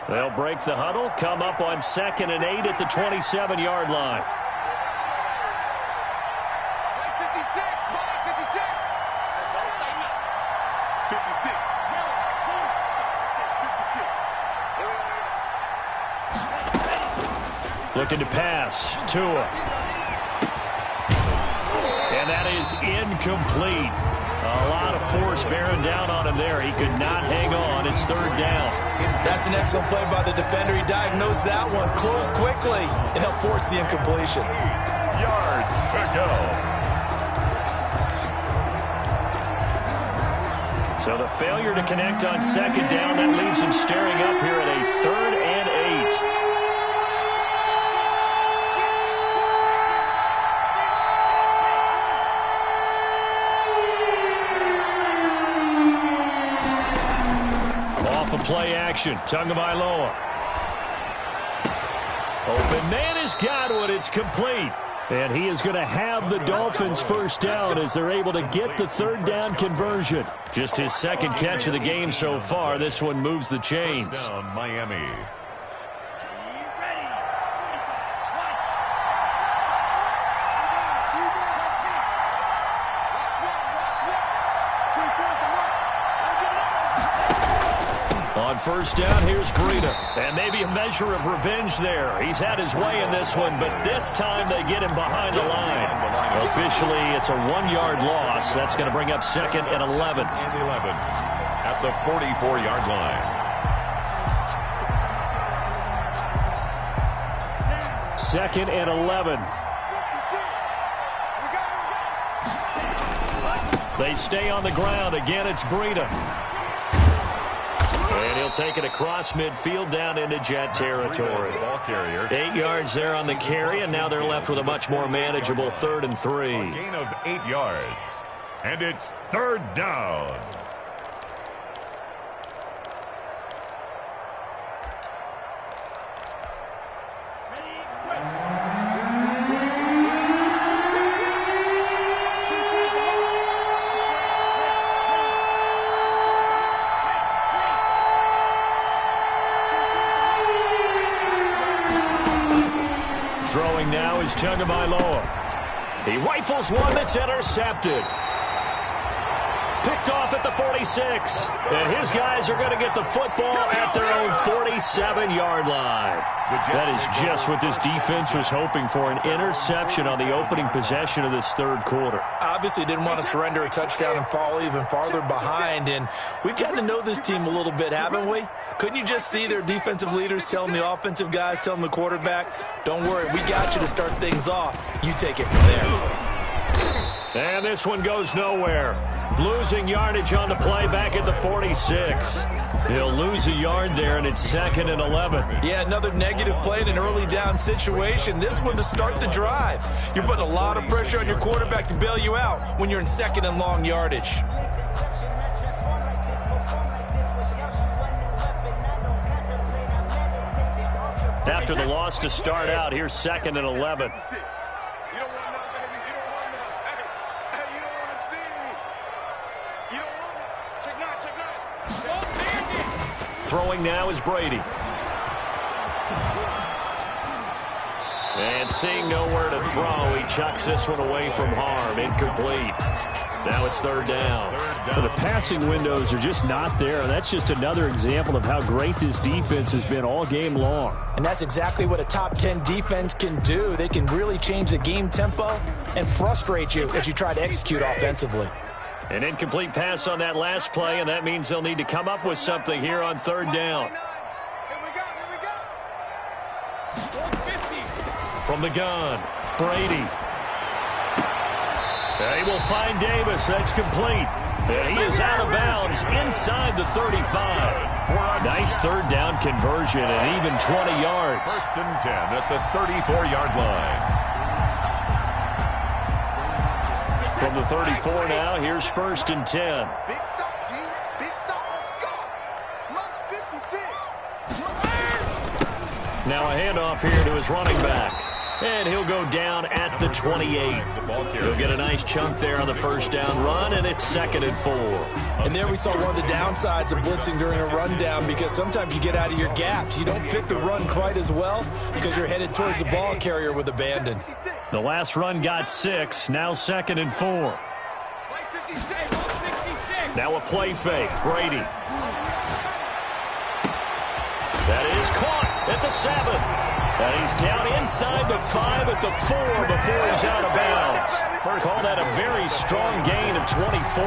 They'll break the huddle, come up on 2nd and 8 at the 27-yard line. 56, 56. Looking to pass. Tua. And that is incomplete. A lot of force bearing down on him there. He could not hang on. It's 3rd down. That's an excellent play by the defender. He diagnosed that one, closed quickly, and helped force the incompletion. Yards to go. So the failure to connect on 2nd down, that leaves him staring up here at a 3rd and 8. Play action. Tagovailoa. Open man has got one. It's complete. And he is going to have the Dolphins first down as they're able to get the 3rd down conversion. Just his 2nd catch of the game so far. This one moves the chains. Down Miami. On 1st down, here's Breida. And maybe a measure of revenge there. He's had his way in this one, but this time they get him behind the line. Officially, it's a 1-yard loss. That's going to bring up 2nd and 11. And 11 at the 44-yard line. 2nd and 11. They stay on the ground. Again, it's Breida. And he'll take it across midfield down into Jet territory. Ball carrier. 8 yards there on the carry, and now they're left with a much more manageable 3rd and 3. A gain of 8 yards. And it's 3rd down. Throwing now is Tagovailoa. He rifles one that's intercepted. Picked off at the 46. And his guys are going to get the football at their own 47-yard line. That is just what this defense was hoping for, an interception on the opening possession of this 3rd quarter. Obviously didn't want to surrender a touchdown and fall even farther behind, and we've gotten to know this team a little bit, haven't we? Couldn't you just see their defensive leaders telling the offensive guys, telling the quarterback, don't worry, we got you to start things off. You take it from there. And this one goes nowhere. Losing yardage on the play back at the 46. He'll lose a yard there, and it's 2nd and 11. Yeah, another negative play in an early down situation. This one to start the drive. You're putting a lot of pressure on your quarterback to bail you out when you're in 2nd and long yardage. After the loss to start out, here's 2nd and 11. Throwing now is Brady. And seeing nowhere to throw, he chucks this one away from harm. Incomplete. Now it's 3rd down. Well, the passing windows are just not there. That's just another example of how great this defense has been all game long. And that's exactly what a top 10 defense can do. They can really change the game tempo and frustrate you as you try to execute offensively. An incomplete pass on that last play, and that means they'll need to come up with something here on 3rd down. From the gun, Brady. They will find Davis. That's complete. And he is out of bounds inside the 35. Nice third down conversion and even 20 yards. First and 10 at the 34-yard line. From the 34 now, here's first and 10. Big stop, G. Big stop. Let's go. Mark 56. Now a handoff here to his running back. And he'll go down at the 28. He'll get a nice chunk there on the first down run, and it's 2nd and 4. And there we saw one of the downsides of blitzing during a rundown, because sometimes you get out of your gaps. You don't fit the run quite as well because you're headed towards the ball carrier with abandon. The last run got 6, now 2nd and 4. Now a play fake, Brady. That is caught at the 7. And he's down inside the 5 at the 4 before he's out of bounds. Call that a very strong gain of 24.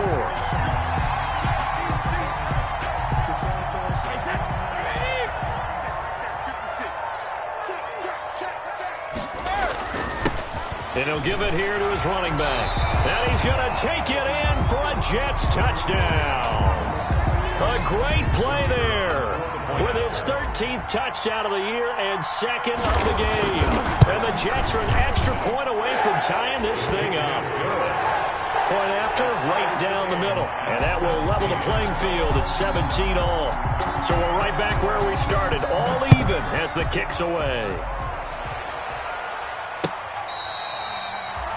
And he'll give it here to his running back. And he's going to take it in for a Jets touchdown. A great play there. With his 13th touchdown of the year and 2nd of the game. And the Jets are an extra point away from tying this thing up. Point after, right down the middle. And that will level the playing field at 17 all. So we're right back where we started, all even as the kick's away.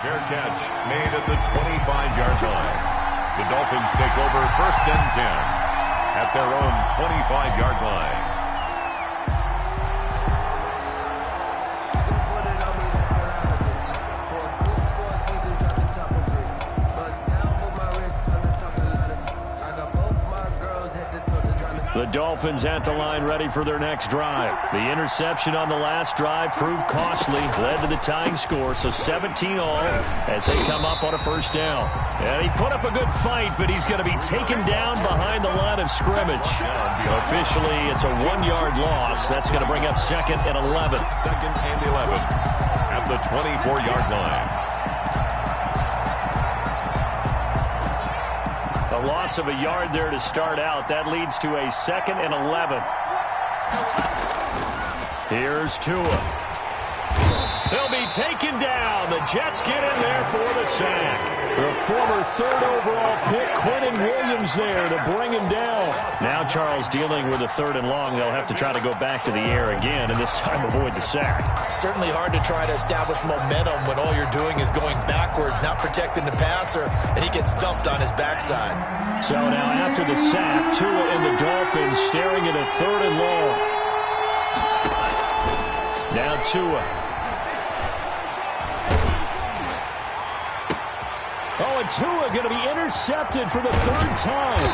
Fair catch made at the 25-yard line. The Dolphins take over first and 10 at their own 25-yard line. The Dolphins at the line ready for their next drive. The interception on the last drive proved costly, led to the tying score, so 17 all as they come up on a first down. And he put up a good fight, but he's going to be taken down behind the line of scrimmage. Officially, it's a 1-yard loss. That's going to bring up 2nd and 11. 2nd and 11 at the 24-yard line. A loss of a yard there to start out. That leads to a 2nd and 11. Here's Tua. He'll be taken down. The Jets get in there for the sack. The former 3rd overall pick, Quentin Williams, there to bring him down. Now Charles dealing with a 3rd and long. They'll have to try to go back to the air again, and this time avoid the sack. Certainly hard to try to establish momentum when all you're doing is going backwards, not protecting the passer, and he gets dumped on his backside. So now after the sack, Tua and the Dolphins staring at a 3rd and long. Now Tua. Oh, and Tua going to be intercepted for the 3rd time.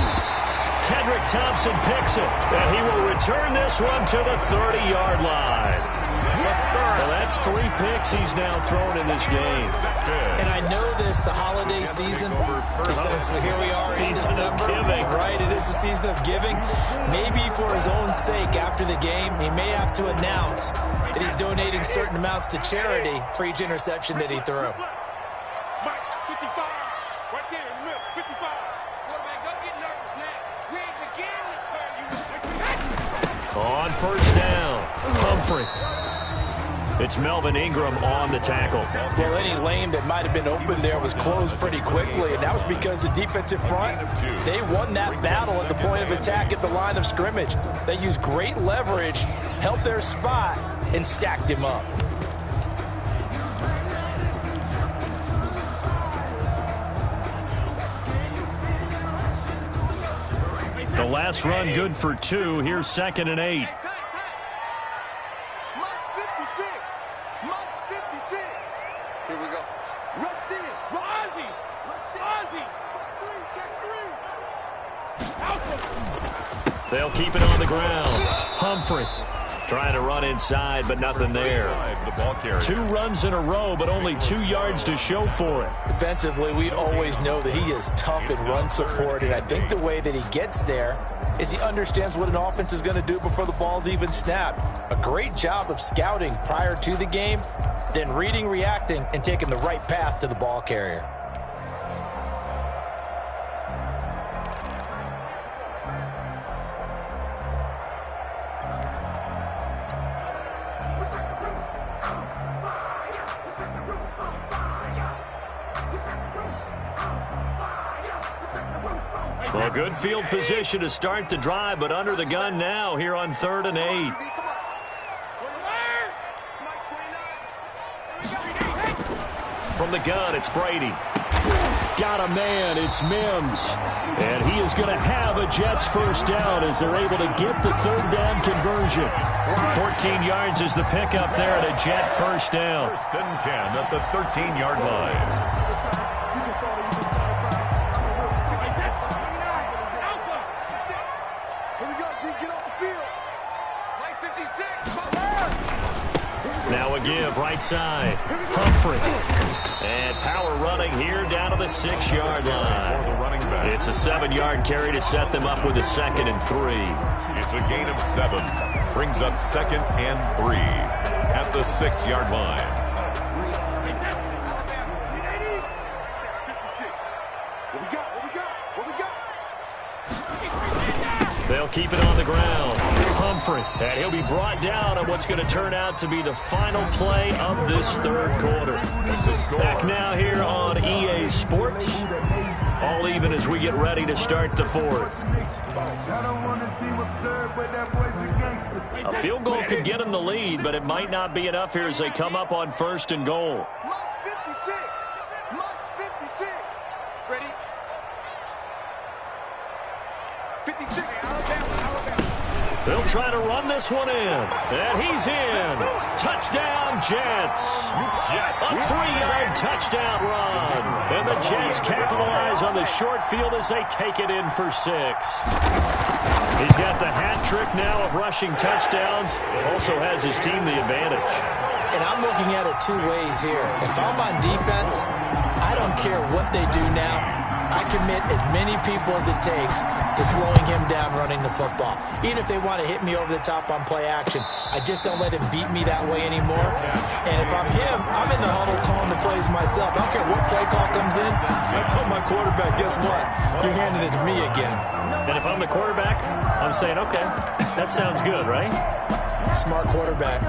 Tedrick Thompson picks it, and he will return this one to the 30-yard line. Well, that's 3 picks he's now thrown in this game. And I know this, the holiday season, because here we are in December. Giving. Right, it is the season of giving. Maybe for his own sake after the game, he may have to announce that he's donating certain amounts to charity for each interception that he threw. On first down, Humphrey. It's Melvin Ingram on the tackle. Well, any lane that might have been open there was closed pretty quickly, and that was because the defensive front, they won that battle at the point of attack at the line of scrimmage. They used great leverage, held their spot, and stacked him up. The last run good for 2. Here's 2nd and 8. Here we go. Rush in. Ozzy. Check 3. They'll keep it on the ground. Humphrey trying to run inside, but nothing there. 2 runs in a row, but only 2 yards to show for it. Defensively, we always know that he is tough in run support, and I think the way that he gets there is he understands what an offense is going to do before the ball's even snapped. A great job of scouting prior to the game, then reading, reacting, and taking the right path to the ball carrier. Well, good field position to start the drive, but under the gun now here on 3rd and 8. From the gun, it's Brady. Got a man, it's Mims. And he is going to have a Jets first down as they're able to get the 3rd down conversion. 14 yards is the pickup there at a Jet first down. 1st and 10 at the 13-yard line. Now a give, right side. Humphrey. And power running here down to the 6-yard line. It's a 7-yard carry to set them up with a 2nd and 3. It's a gain of 7. Brings up 2nd and 3 at the 6-yard line. They'll keep it on the ground. Humphrey. And he'll be brought down on what's going to turn out to be the final play of this 3rd quarter. Back now here on EA Sports. All even as we get ready to start the 4th. A field goal could get them the lead, but it might not be enough here as they come up on 1st and goal. Ready? 56. They'll try to run this one in. And he's in. Touchdown, Jets. A 3-yard touchdown run. And the Jets capitalize on the short field as they take it in for 6. He's got the hat trick now of rushing touchdowns. Also has his team the advantage. And I'm looking at it 2 ways here. If I'm on defense, I don't care what they do now. I commit as many people as it takes to slowing him down running the football. Even if they want to hit me over the top on play action, I just don't let him beat me that way anymore. And if I'm him, I'm in the huddle calling the plays myself. I don't care what play call comes in. I tell my quarterback, guess what? You're handing it to me again. And if I'm the quarterback, I'm saying, okay, that sounds good, right? Smart quarterback.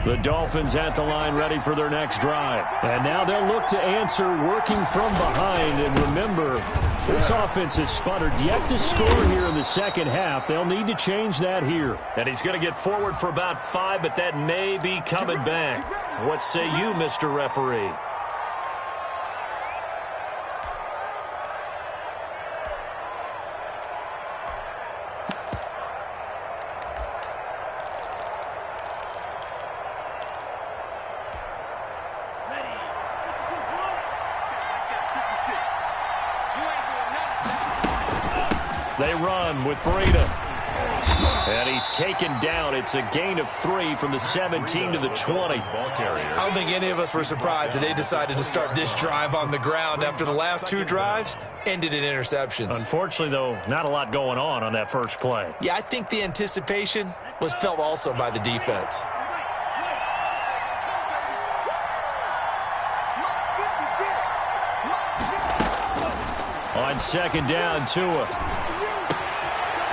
The Dolphins at the line ready for their next drive. And now they'll look to answer working from behind. And remember, this offense has sputtered yet to score here in the second half. They'll need to change that here. And he's going to get forward for about 5, but that may be coming back. What say you, Mr. Referee? They run with Breida. And he's taken down. It's a gain of 3 from the 17 to the 20. I don't think any of us were surprised that they decided to start this drive on the ground after the last 2 drives ended in interceptions. Unfortunately, though, not a lot going on that first play. Yeah, I think the anticipation was felt also by the defense. On 2nd down, Tua.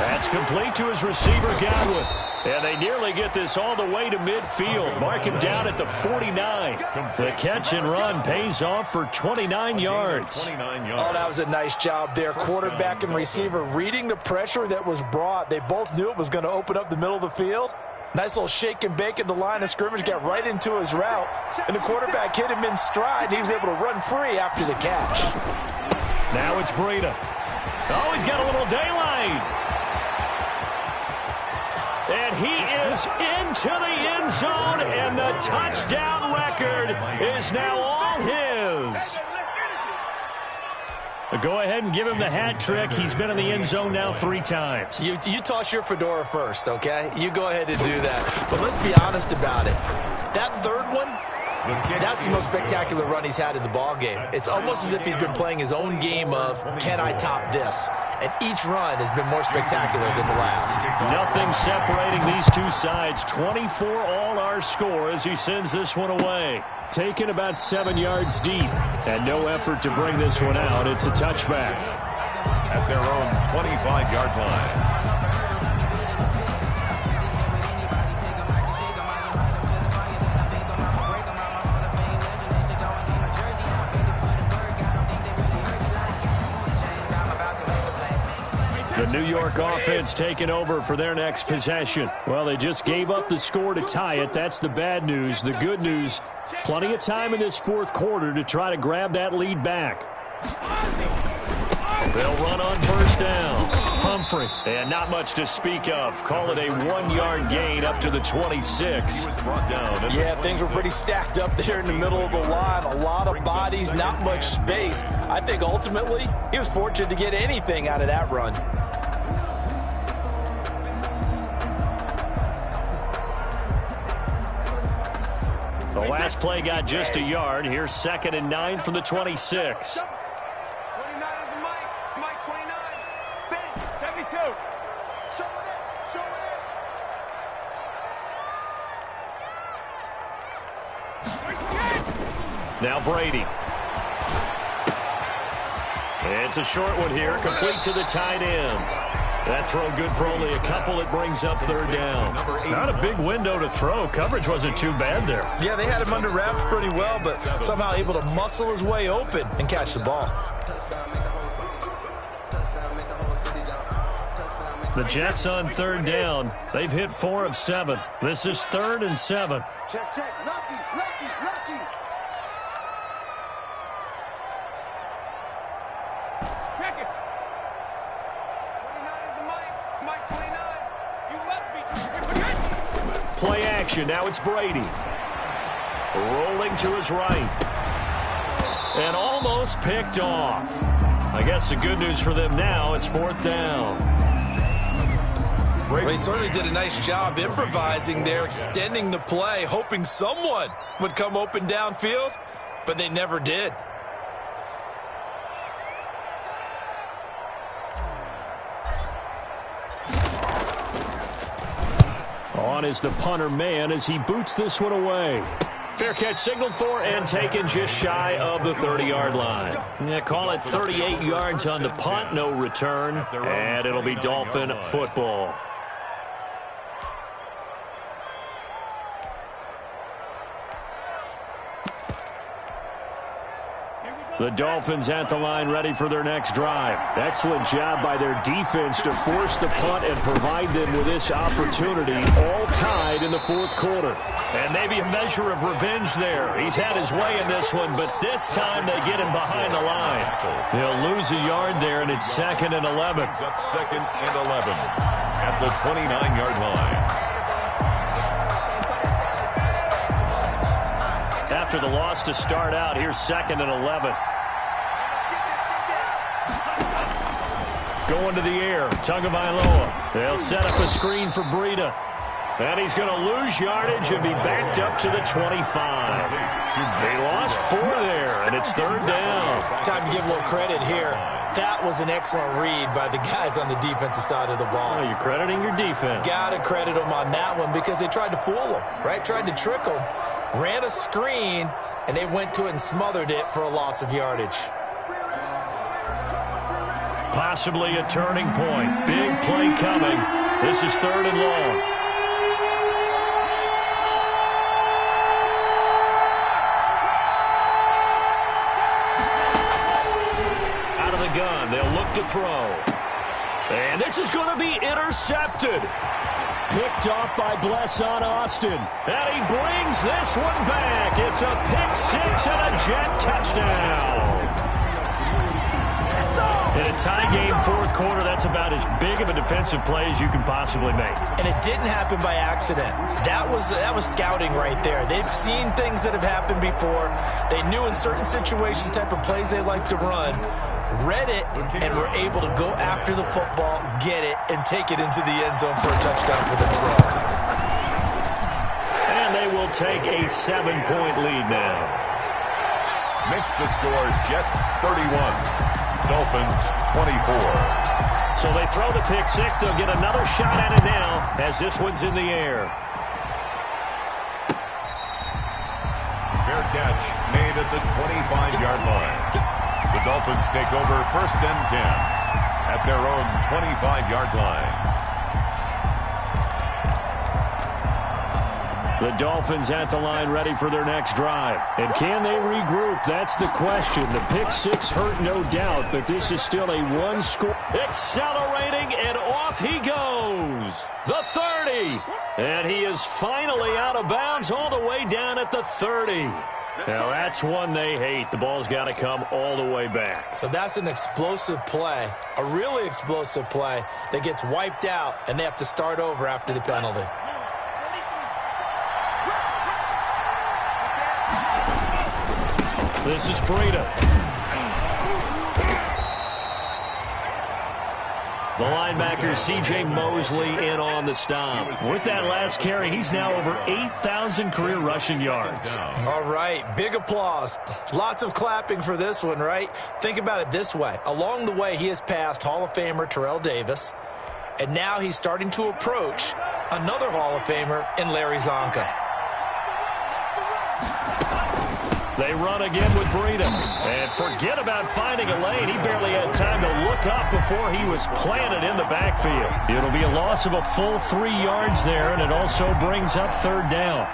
That's complete to his receiver, Godwin. And they nearly get this all the way to midfield. Mark him down at the 49. The catch and run pays off for 29 yards. Oh, that was a nice job there. Quarterback and receiver reading the pressure that was brought. They both knew it was going to open up the middle of the field. Nice little shake and bake at the line of scrimmage. Got right into his route. And the quarterback hit him in stride. And he was able to run free after the catch. Now it's Breida. Oh, he's got a little daylight. And he is into the end zone, and the touchdown record is now all his. Go ahead and give him the hat trick. He's been in the end zone now 3 times. You toss your fedora first, okay? You go ahead and do that. But let's be honest about it. That third one, that's the most spectacular run he's had in the ballgame. It's almost as if he's been playing his own game of, can I top this? And each run has been more spectacular than the last. Nothing separating these two sides. 24 all our score as he sends this one away. Taken about 7 yards deep. And no effort to bring this one out. It's a touchback. At their own 25-yard line. New York offense taking over for their next possession. Well, they just gave up the score to tie it. That's the bad news. The good news, plenty of time in this fourth quarter to try to grab that lead back. They'll run on first down. Humphrey, and not much to speak of. Call it a 1-yard gain up to the 26. Yeah, things were pretty stacked up there in the middle of the line. A lot of bodies, not much space. I think ultimately he was fortunate to get anything out of that run. The last play got just a yard. Here's 2nd and 9 from the 26. Now Brady. It's a short one here, complete to the tight end. That throw good for only a couple. It brings up 3rd down. Not a big window to throw. Coverage wasn't too bad there. Yeah, they had him under wraps pretty well, but somehow able to muscle his way open and catch the ball. The Jets on 3rd down. They've hit 4 of 7. This is 3rd and 7. Check, check. Lucky. Check it. 29 is the Mike 29. You must be. Play action. Now it's Brady. Rolling to his right. And almost picked off. I guess the good news for them now, it's 4th down. Well, he certainly did a nice job improvising there, extending the play, hoping someone would come open downfield, but they never did. On is the punter man as he boots this one away. Fair catch signaled for and taken just shy of the 30-yard line. Yeah, call it 38 yards on the punt, no return, and it'll be Dolphin football. The Dolphins at the line ready for their next drive. Excellent job by their defense to force the punt and provide them with this opportunity, all tied in the fourth quarter. And maybe a measure of revenge there. He's had his way in this one, but this time they get him behind the line. They'll lose a yard there, and it's 2nd and 11. Up 2nd and 11 at the 29-yard line. After the loss to start out, here's 2nd and 11. Going to the air, Tagovailoa. They'll set up a screen for Breida. And he's going to lose yardage and be backed up to the 25. They lost 4 there, and it's 3rd down. Time to give a little credit here. That was an excellent read by the guys on the defensive side of the ball. Oh, you're crediting your defense. Got to credit them on that one because they tried to fool them, right? Tried to trick them. Ran a screen, and they went to it and smothered it for a loss of yardage. Possibly a turning point. Big play coming. This is 3rd and long. Out of the gun, they'll look to throw. And this is going to be intercepted. Picked off by Blesson Austin. And he brings this one back. It's a pick 6 and a Jet touchdown. In a tie game, fourth quarter, that's about as big of a defensive play as you can possibly make. And it didn't happen by accident. That was scouting right there. They've seen things that have happened before. They knew in certain situations the type of plays they like to run. Read it, and were able to go after the football, get it, and take it into the end zone for a touchdown for themselves. And they will take a 7-point lead now. Makes the score Jets 31. Dolphins 24. So they throw the pick 6. They'll get another shot at it now as this one's in the air. Fair catch made at the 25-yard line. The Dolphins take over 1st and 10 at their own 25-yard line. The Dolphins at the line ready for their next drive. And can they regroup? That's the question. The pick six hurt, no doubt, but this is still a one-score. Accelerating, and off he goes. The 30. And he is finally out of bounds all the way down at the 30. Now, that's one they hate. The ball's got to come all the way back. So that's an explosive play, a really explosive play that gets wiped out, and they have to start over after the penalty. This is Breida. The linebacker, C.J. Mosley, in on the stop. With that last carry, he's now over 8,000 career rushing yards. All right, big applause. Lots of clapping for this one, right? Think about it this way. Along the way, he has passed Hall of Famer Terrell Davis, and now he's starting to approach another Hall of Famer in Larry Zonka. They run again with Breida. And forget about finding a lane. He barely had time to look up before he was planted in the backfield. It'll be a loss of a full 3 yards there, and it also brings up third down.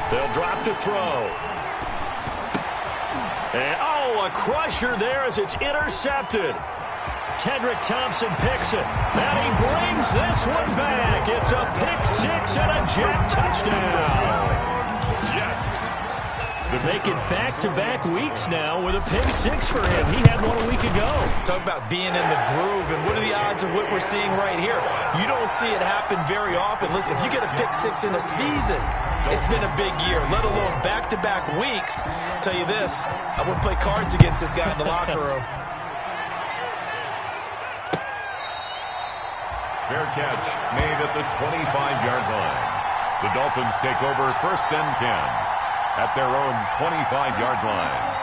They'll drop to throw. And, a crusher there as it's intercepted. Tedrick Thompson picks it. And he brings this one back. It's a pick six and a Jet touchdown. Yes. To make it back-to-back weeks now with a pick six for him. He had one a week ago. Talk about being in the groove, and what are the odds of what we're seeing right here? You don't see it happen very often. Listen, if you get a pick six in a season, it's been a big year, let alone back-to-back weeks. I'll tell you this, I wouldn't play cards against this guy in the locker room. Fair catch made at the 25-yard line. The Dolphins take over first and 10 at their own 25-yard line.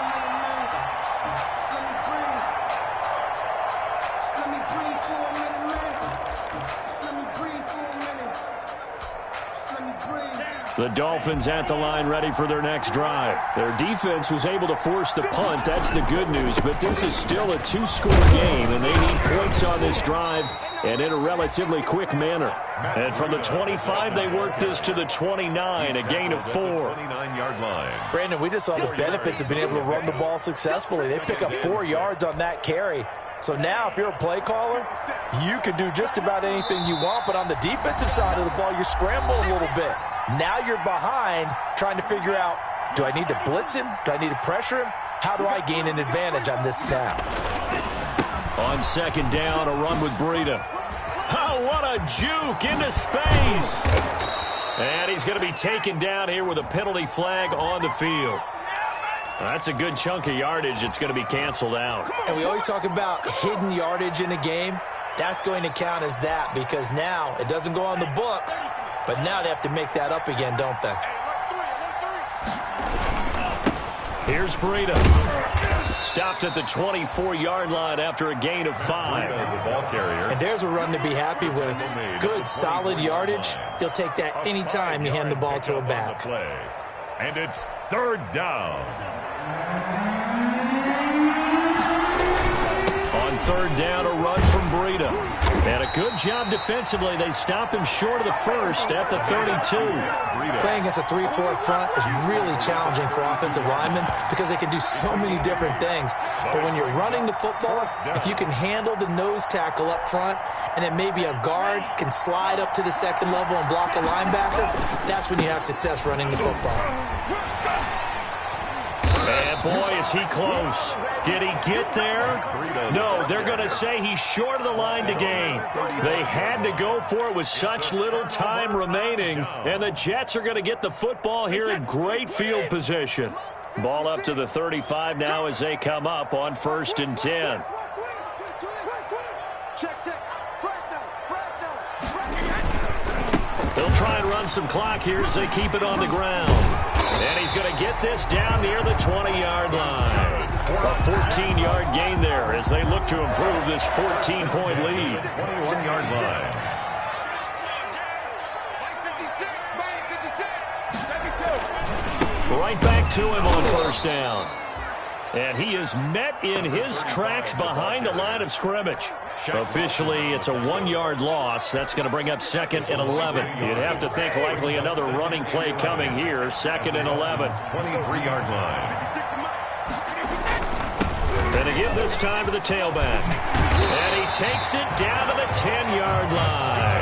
The Dolphins at the line ready for their next drive. Their defense was able to force the punt. That's the good news. But this is still a two-score game, and they need points on this drive and in a relatively quick manner. And from the 25, they work this to the 29, a gain of 4. 29-yard line. Brandon, we just saw the benefits of being able to run the ball successfully. They pick up 4 yards on that carry. So now if you're a play caller, you can do just about anything you want. But on the defensive side of the ball, you scramble a little bit. Now you're behind trying to figure out, do I need to blitz him? Do I need to pressure him? How do I gain an advantage on this snap? On second down, a run with Breida. Oh, what a juke into space. And he's going to be taken down here with a penalty flag on the field. That's a good chunk of yardage. It's going to be canceled out. And we always talk about hidden yardage in a game. That's going to count as that because now it doesn't go on the books, but now they have to make that up again, don't they? Here's Breida. Stopped at the 24-yard line after a gain of 5. The ball carrier. And there's a run to be happy with. Good, solid yardage. He'll take that anytime you hand the ball to a back. And it's third down. On third down, a run from Breida. And a good job defensively. They stop him short of the first at the 32. Playing against a 3-4 front is really challenging for offensive linemen because they can do so many different things. But when you're running the football, if you can handle the nose tackle up front and then maybe a guard can slide up to the second level and block a linebacker, that's when you have success running the football. And boy, is he close. Did he get there? No, they're going to say he's short of the line to gain. They had to go for it with such little time remaining. And the Jets are going to get the football here in great field position. Ball up to the 35 now as they come up on first and 10. They'll try and run some clock here as they keep it on the ground. And he's going to get this down near the 20-yard line. A 14-yard gain there as they look to improve this 14-point lead. 21-yard line. Right back to him on first down. And he is met in his tracks behind the line of scrimmage. Officially, it's a 1-yard loss. That's going to bring up 2nd and 11. You'd have to think likely another running play coming here. 2nd and 11. 23-yard line. And again this time to the tailback. And he takes it down to the 10-yard line.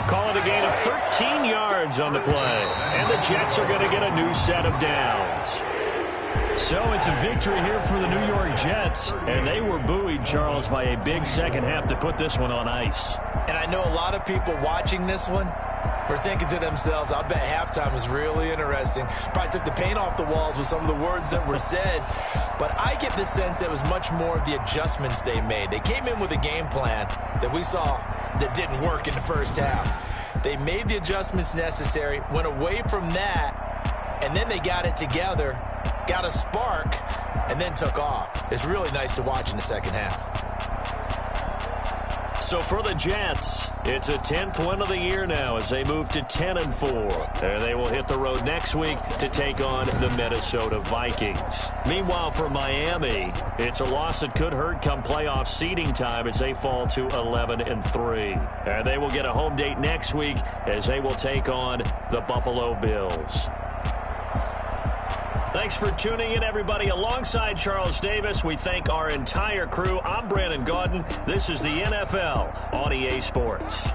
Call it a gain of 13 yards on the play. And the Jets are going to get a new set of downs. So it's a victory here for the New York Jets. And they were buoyed, Charles, by a big second half to put this one on ice. And I know a lot of people watching this one were thinking to themselves, I bet halftime was really interesting. Probably took the paint off the walls with some of the words that were said. But I get the sense it was much more of the adjustments they made. They came in with a game plan that we saw that didn't work in the first half. They made the adjustments necessary, went away from that, and then they got it together, got a spark, and then took off. It's really nice to watch in the second half. So for the Jets, it's a 10th win of the year now as they move to 10-4. And they will hit the road next week to take on the Minnesota Vikings. Meanwhile, for Miami, it's a loss that could hurt come playoff seeding time as they fall to 11-3. And they will get a home date next week as they will take on the Buffalo Bills. Thanks for tuning in, everybody. Alongside Charles Davis, we thank our entire crew. I'm Brandon Gaudin. This is the NFL on EA Sports.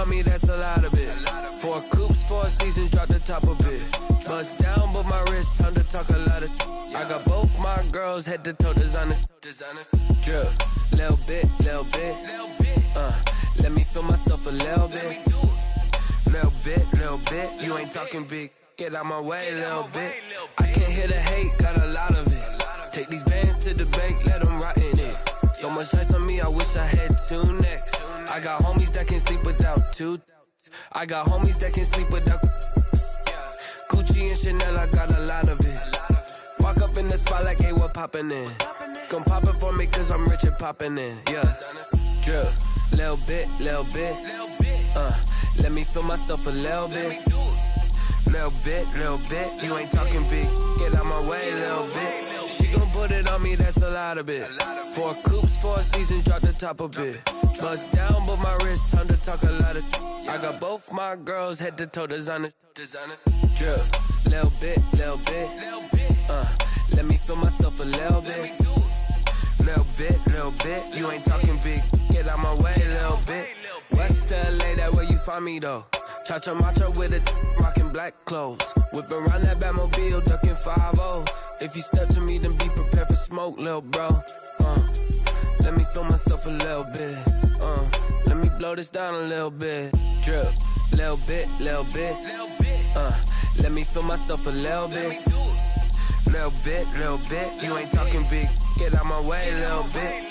on me, that's a lot of it. 4 coops, 4 seasons, drop the top a bit. Bust down, but my wrist, time to talk a lot of. I got both my girls head to toe designer. Drip, little bit. Let me feel myself a little bit. Little bit. You ain't talking big. Get out my way, little bit. I can't hear the hate, got a lot of it. Take these bands to the bank, let them rot in it. So much ice on me, I wish I had 2 necks. I got homies that can sleep without 2. I got homies that can sleep without Gucci and Chanel, I got a lot of it. Walk up in the spot like, hey, what poppin' in? Gon' pop it for me cause I'm rich and poppin' in, yeah. Drip, little bit. Let me feel myself a little bit. Little bit. You ain't talking big. Get out my way, little bit. She gon' put it on me, that's a lot of it. 4 coops, 4 seasons, drop the top a bit. Bust down, but my wrist, time to talk a lot of. I got both my girls head to toe designer. Drip, little bit. Let me feel myself a little bit. Little bit. You ain't talking big. Get out my way, little bit. West LA, that where you find me though. Cha-cha matcha with a rockin' black clothes. Whip around that Batmobile, ducking 5-0. If you step to me, then be prepared for smoke, lil' bro. Let me feel myself a little bit. Let me blow this down a little bit. Drip, little bit. Let me feel myself a little bit. Little bit. You ain't talking big. Get out my way, little bit.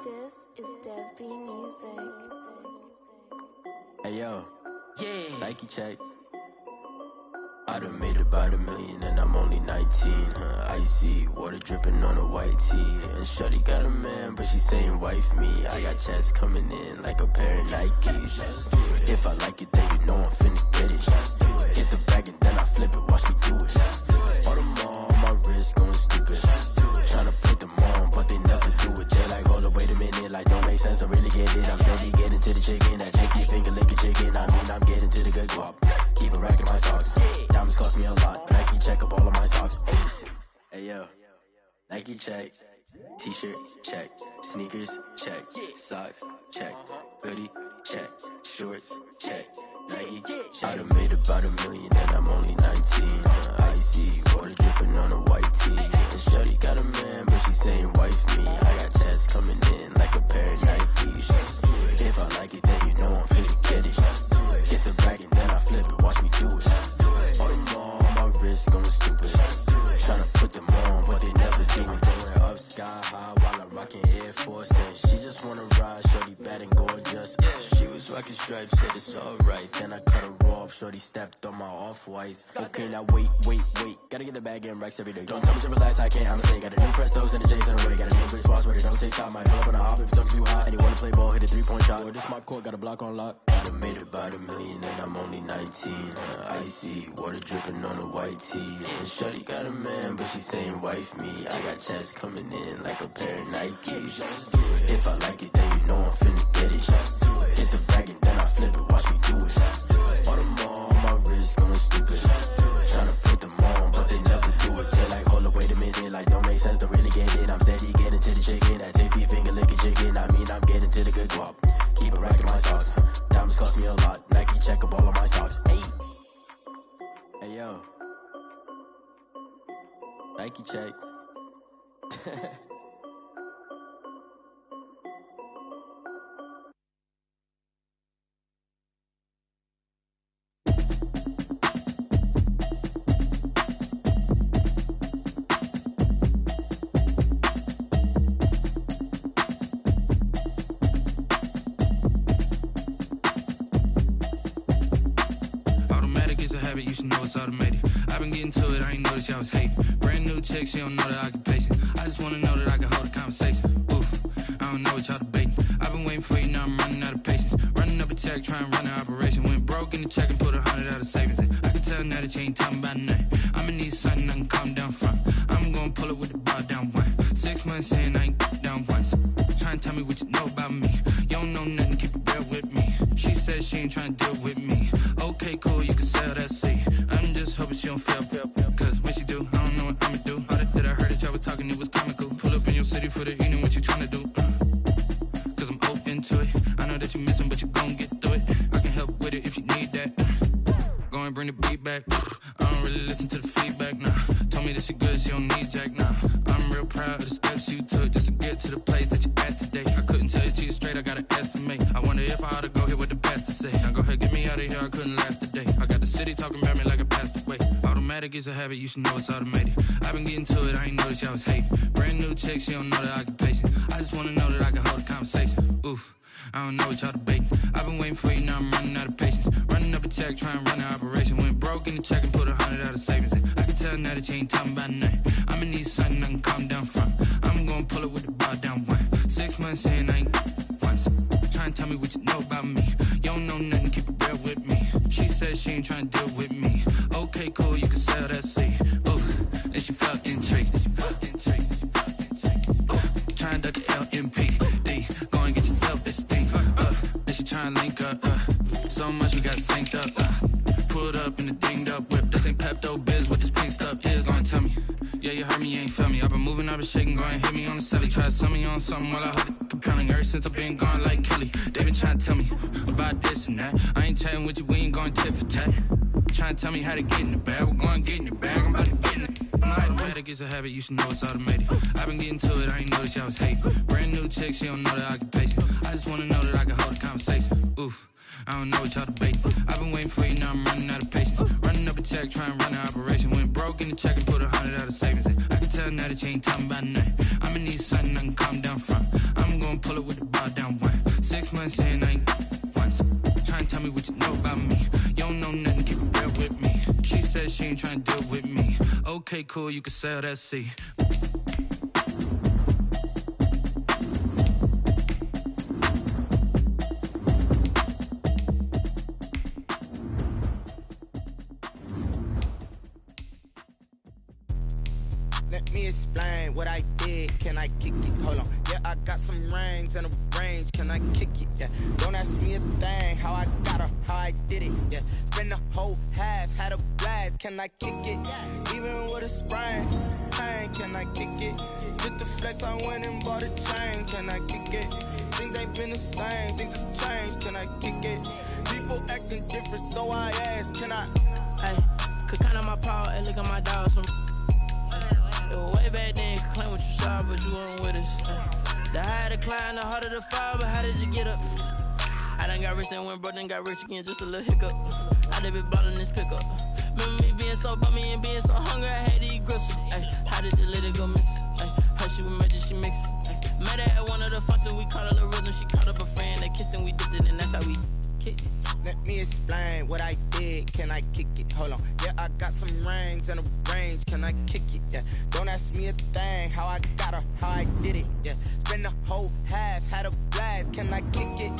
This is Dev Music. Hey yo, yeah. Nike check. I done made about $1 million and I'm only 19. Icy water dripping on a white tee. And shorty got a man, but she saying wife me. I got checks coming in like a pair of Nikes. If I like it, then you know I'm finna get it. Hit the bag and then I flip it. Watch me do it. All them on my wrist going stupid. Tryna put them on, but they never do it. Jay like, hold up, wait a minute. Like, don't make sense, I really get it. I'm steady getting to the chicken. That chicky finger licking chicken. I mean, I'm getting to the good guap. Keep a rack in my socks. Diamonds cost me a lot. Nike check up all of my socks. Hey yo, Nike check. T-shirt check. Sneakers check. Socks check. Hoodie check. Shorts check. I done made about $1 million and I'm only 19. Icy water dripping on a white tee. And shorty got a man, but she saying wife me. I got chats coming in like a pair of Nikes. If I like it, then you know I'm finna get it. Get the bag and then I flip it, watch me do it. All them on my wrist going stupid. Tryna put them on, but they never do it. Going up sky high while I'm rocking Air Force. And she just wanna ride, shorty bad and gorgeous. She was rocking stripes, said it's alright. Then I cut her off, shorty stepped on my off-whites. Okay, now wait. Gotta get the bag and racks every day. Don't tell me to relax, I can't, I'ma say. Got a new Prestos and the J's in the way. Got a new bitch spots where they don't take time. Might pull up on a hop if it's talking too hot. And you wanna play ball, hit a 3-point shot. Or this my court, got a block on lock. I done made about $1 million and I'm only 19. Icy water dripping on a white tee. And shorty got a man, but she saying wife me. I got chats coming in like a pair of Nikes. If I like it, then you know I'm finna get it. Hit the bag and then I flip it, watch me do it. All them on my wrist going stupid. Tryna put them on, but they never do it. They're like, hold up, wait a minute, like don't make sense, don't really get it. I'm steady getting to the chicken, that tasty finger licking chicken. I mean, I'm getting to the good guap. Keep a rack in my socks. Diamonds cost me a lot. Nike check up all of my stocks. Hey yo, Nike check. You should know it's automated. I've been getting to it, I ain't noticed y'all was hating. Brand new chick, she don't know the occupation. I just wanna know that I can hold a conversation. Oof, I don't know what y'all debating. I've been waiting for you, now I'm running out of patience. Running up a check, trying to run an operation. Went broke in the check and put 100 out of savings in. I can tell now that you ain't talking about nothing. I'ma need something I can calm down from. I'm gonna pull it with the bar down one. 6 months in, I ain't down once. Trying to tell me what you know about me. You don't know nothing, keep it real with me. She said she ain't trying to deal with me. Okay, cool, you can sell that seat. I'm just hoping she don't fail. Cause when she do, I don't know what I'ma do. All that I heard that y'all was talking, it was comical. Pull up in your city for the evening, what you trying to do? Cause I'm open to it. I know that you missing, but you gon' get through it. I can help with it if you need that. Go and bring the beat back. I don't really listen to the feedback, nah. Told me that she good, she don't need jack, nah. I'm real proud of the steps you took just to get to the place that you at today. I couldn't tell you to you straight, I gotta estimate. I wonder if I ought to go here with the best to say. Now go ahead, get me out of here, I couldn't last today. I got the city talking about me like I passed away. Automatic is a habit, you should know it's automated. I've been getting to it, I ain't noticed y'all was hating. Brand new chick, she don't know the occupation. I just wanna know that I can hold a conversation. Oof, I don't know what y'all debating. I've been waiting for you, now I'm running out of patience. Running up a check, trying to run an operation. Went broke in the check and put 100 out of savings in. I can tell now that you ain't talking about nothing. I'ma need something I can calm down from. I'm gonna pull it with the bar down one. 6 months in, I ain't once. Trying to tell me what you know about me. You don't know nothing, keep it real with me. She said she ain't trying to deal with me. Okay, cool, you can sell that seat. Ooh, and she felt intrigued. Trying to duck the LMPD. Go and get your self-esteem. And she trying to link up. So much we got synced up. Pulled up in the dinged up whip. This ain't Pepto-Biz, what this pink stuff is. Long tell me. Yeah, you heard me, you ain't felt me. I've been moving, I've been shaking, go and hit me on the celly. Try to sell me on something while I hold it compelling. Ever since I've been gone like Kelly, they been trying to tell me about this and that. I ain't chatting with you, we ain't going tit for tat. Trying to tell me how to get in the bag. We're going to get in the bag, I'm about to get in it. Automatic is a habit, you should know it's automated. I've been getting to it, I ain't noticed y'all was hating. Brand new chick, she don't know the occupation. I just wanna know that I can hold a conversation. Oof, I don't know what y'all debating. I've been waiting for you, now I'm running out of patience. Running up a check, trying to run an operation. Went broke in the check and put 100 out of savings in. I can tell now that you ain't talking about nothing. I'ma need something I can calm down from. I'm gonna pull it with the bar down one. 6 months in, I ain't once. Trying to tell me what you know about me. You don't know nothing, keep it real with me. She said she ain't trying to deal with me. Okay, cool, you can sell that seat. Let me explain what I did. Can I kick it? Hold on. Yeah, I got some rings and a range. Can I kick it? Yeah. Don't ask me a thing. How I got her, how I did it. Yeah. Spend the whole half, had a blast. Can I kick it? Even with a sprain. Hey, can I kick it? Just the flex, I went and bought a chain. Can I kick it? Things ain't ain't been the same, things have changed, can I kick it? People acting different, so I ask, can I? Hey, could count on my power, hey, look at my dogs. It was way back then, could claim what you saw, but you weren't with us. The higher the climb, the harder the fall, but how did you get up? I done got rich, then went broke, then got rich again, just a little hiccup. I done been ballin' this pickup. Remember me being so bummy and being so hungry, I had to eat gristle. Ay, how did the lady go miss? Ay, how she was magic, she mixed. Met her at one of the functions, we caught a little rhythm. She caught up a friend, they kissed and we dipped it, and that's how we kicked it. Let me explain what I did, can I kick it? Hold on, yeah, I got some rings and a range, can I kick it? Yeah, don't ask me a thing, how I got her, how I did it. Yeah, spend the whole half, had a blast, can I kick it?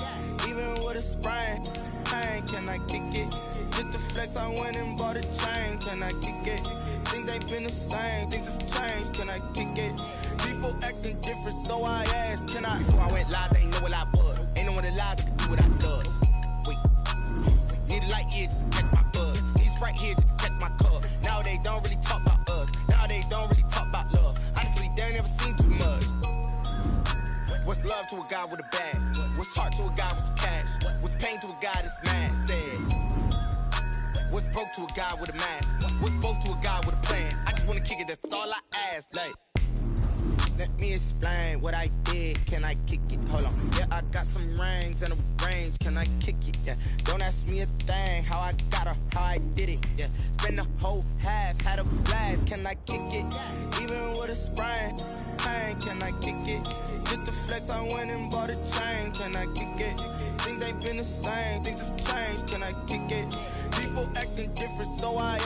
Even with a sprain, pain, can I kick it? Just to flex, I went and bought a chain, can I kick it? Things ain't been the same, things have changed, can I kick it? People acting different, so I asked, can I? Before I went live, they ain't know what I was. Ain't no one alive that could do what I does. Wait, need a light year just to catch my buzz. Need Sprite here just to catch my cup. Now they don't really talk about us. Now they don't really talk about love. Honestly, they ain't never seen too much. What's love to a guy with a bag? What's heart to a guy with some cash? What's pain to a guy that's mad? Said. What's broke to a guy with a mask? What's both to a guy with a plan? I just wanna kick it, that's all I ask. Like, let me explain what I did, can I kick it? Hold on, yeah, I got some rings and a range, can I kick it? Yeah, don't ask me a thing, how I got her, how I did it. Yeah, spend the whole half, had a blast, can I kick it? Even with a sprain, pain, can I kick it? Just to flex, I went and bought a chain, can I kick it? Things ain't been the same, things have changed, can I kick it? People acting different, so I